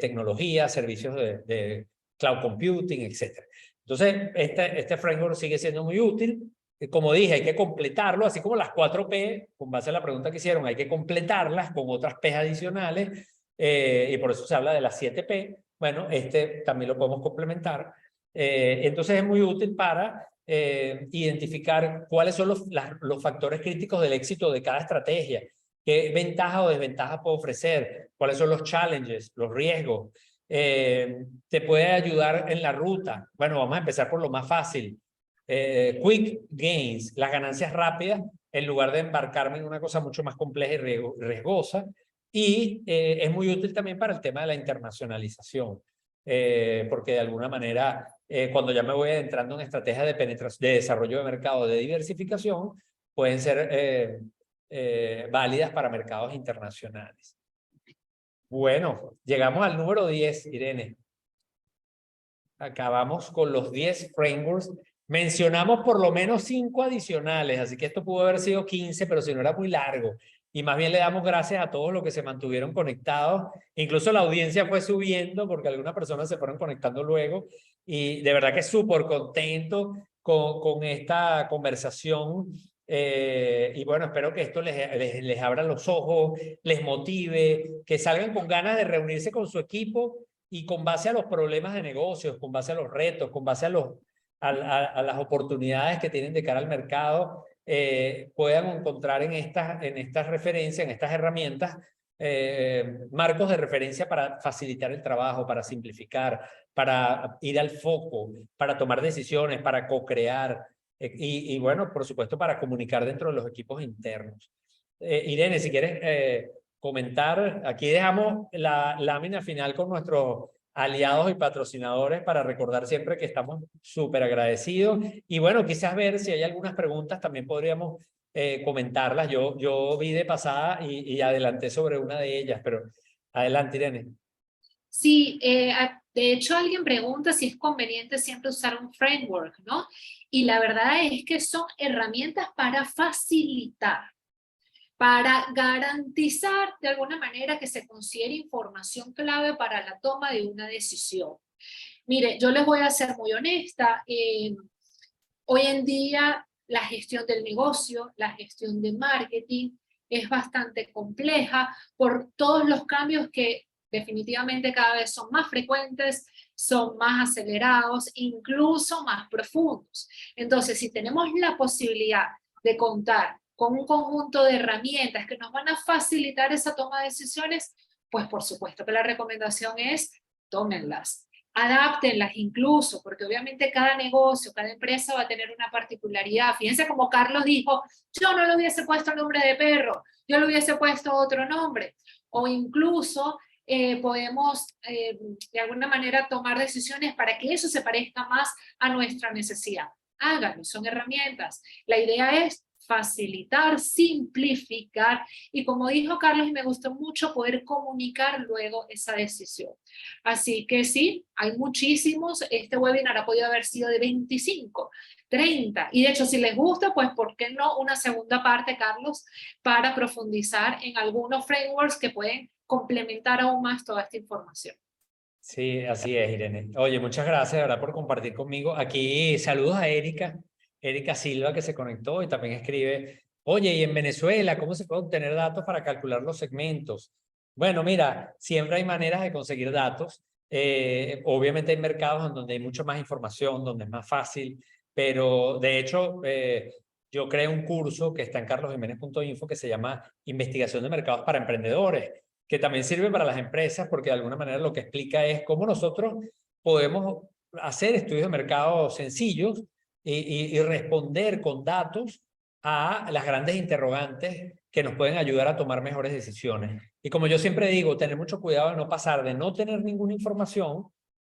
tecnología, servicios de cloud computing, etc. Entonces, este framework sigue siendo muy útil. Como dije, hay que completarlo, así como las 4P, con base a la pregunta que hicieron, hay que completarlas con otras P adicionales, y por eso se habla de las 7P. Bueno, este también lo podemos complementar. Entonces es muy útil para identificar cuáles son los factores críticos del éxito de cada estrategia, qué ventaja o desventaja puede ofrecer, cuáles son los challenges, los riesgos. Te puede ayudar en la ruta. Bueno, vamos a empezar por lo más fácil. Quick gains, las ganancias rápidas, en lugar de embarcarme en una cosa mucho más compleja y riesgosa. Y es muy útil también para el tema de la internacionalización, porque de alguna manera, cuando ya me voy adentrando en estrategias de penetración, de desarrollo de mercado, de diversificación, pueden ser válidas para mercados internacionales. Bueno, llegamos al número 10, Irene. Acabamos con los 10 frameworks. Mencionamos por lo menos 5 adicionales, así que esto pudo haber sido 15, pero si no era muy largo. Y más bien le damos gracias a todos los que se mantuvieron conectados. Incluso la audiencia fue subiendo porque algunas personas se fueron conectando luego. Y de verdad que súper contento con esta conversación. Y bueno, espero que esto les abra los ojos, les motive, que salgan con ganas de reunirse con su equipo y con base a los problemas de negocios, con base a los retos, con base a las oportunidades que tienen de cara al mercado, puedan encontrar en estas referencias, en estas herramientas, marcos de referencia para facilitar el trabajo, para simplificar, para ir al foco, para tomar decisiones, para co-crear, y bueno, por supuesto, para comunicar dentro de los equipos internos. Irene, si quieres comentar, aquí dejamos la lámina final con nuestros aliados y patrocinadores para recordar siempre que estamos súper agradecidos. Y bueno, quizás ver si hay algunas preguntas, también podríamos comentarlas. Yo vi de pasada y adelanté sobre una de ellas, pero adelante, Irene. Sí, de hecho alguien pregunta si es conveniente siempre usar un framework, ¿no? Y la verdad es que son herramientas para facilitar, para garantizar de alguna manera que se considere información clave para la toma de una decisión. Mire, yo les voy a ser muy honesta, hoy en día la gestión del negocio, la gestión de marketing es bastante compleja por todos los cambios que definitivamente cada vez son más frecuentes, son más acelerados, incluso más profundos. Entonces, si tenemos la posibilidad de contar con un conjunto de herramientas que nos van a facilitar esa toma de decisiones, pues por supuesto que la recomendación es tómenlas, adáptenlas incluso, porque obviamente cada negocio, cada empresa va a tener una particularidad. Fíjense como Carlos dijo, yo no le hubiese puesto nombre de perro, yo le hubiese puesto otro nombre, o incluso podemos de alguna manera tomar decisiones para que eso se parezca más a nuestra necesidad. Háganlo, son herramientas. La idea es facilitar, simplificar y como dijo Carlos y me gustó mucho poder comunicar luego esa decisión. Así que sí, hay muchísimos, este webinar ha podido haber sido de 25, 30 y de hecho si les gusta pues ¿por qué no una segunda parte, Carlos, para profundizar en algunos frameworks que pueden complementar aún más toda esta información? Sí, así es, Irene. Oye, muchas gracias, de verdad, por compartir conmigo. Aquí saludos a Erika Silva, que se conectó y también escribe, oye, ¿y en Venezuela cómo se puede obtener datos para calcular los segmentos? Bueno, mira, siempre hay maneras de conseguir datos. Obviamente hay mercados en donde hay mucho más información, donde es más fácil, pero de hecho yo creé un curso que está en carlosjimenez.info que se llama Investigación de Mercados para Emprendedores, que también sirve para las empresas porque de alguna manera lo que explica es cómo nosotros podemos hacer estudios de mercado sencillos y responder con datos a las grandes interrogantes que nos pueden ayudar a tomar mejores decisiones. Y como yo siempre digo, tener mucho cuidado de no pasar de no tener ninguna información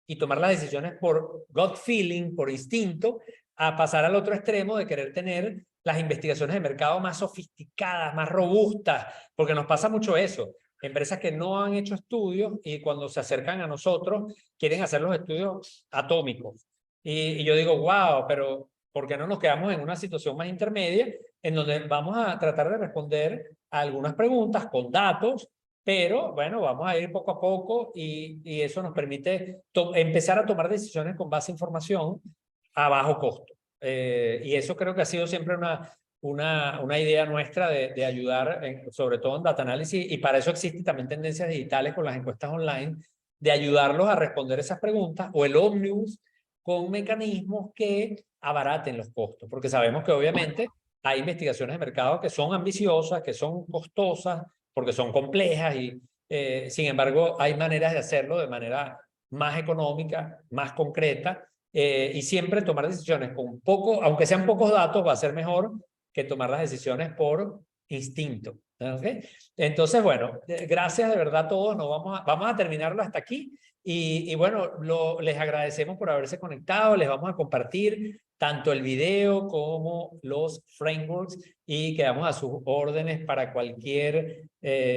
y tomar las decisiones por gut feeling, por instinto, a pasar al otro extremo de querer tener las investigaciones de mercado más sofisticadas, más robustas, porque nos pasa mucho eso. Empresas que no han hecho estudios y cuando se acercan a nosotros quieren hacer los estudios atómicos. Y yo digo, wow, pero ¿por qué no nos quedamos en una situación más intermedia en donde vamos a tratar de responder a algunas preguntas con datos, pero bueno, vamos a ir poco a poco y eso nos permite empezar a tomar decisiones con base en información a bajo costo. Y eso creo que ha sido siempre una idea nuestra de ayudar, sobre todo en data análisis, y para eso existen también tendencias digitales con las encuestas online, de ayudarlos a responder esas preguntas, o el Omnibus, con mecanismos que abaraten los costos, porque sabemos que obviamente hay investigaciones de mercado que son ambiciosas, que son costosas, porque son complejas y sin embargo hay maneras de hacerlo de manera más económica, más concreta, y siempre tomar decisiones con poco, aunque sean pocos datos, va a ser mejor que tomar las decisiones por instinto. ¿Okay? Entonces, bueno, gracias de verdad a todos, vamos a terminarlo hasta aquí. Y bueno, les agradecemos por haberse conectado, les vamos a compartir tanto el video como los frameworks y quedamos a sus órdenes para cualquier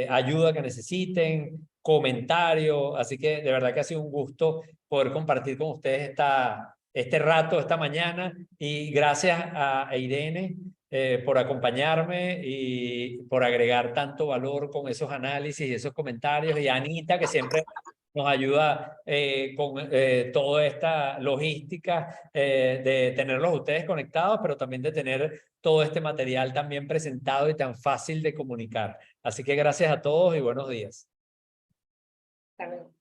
ayuda que necesiten, comentario. Así que de verdad que ha sido un gusto poder compartir con ustedes este rato, esta mañana, y gracias a Irene por acompañarme y por agregar tanto valor con esos análisis y esos comentarios, y a Anita, que siempre nos ayuda con toda esta logística de tenerlos ustedes conectados, pero también de tener todo este material tan bien presentado y tan fácil de comunicar. Así que gracias a todos y buenos días. Hasta luego.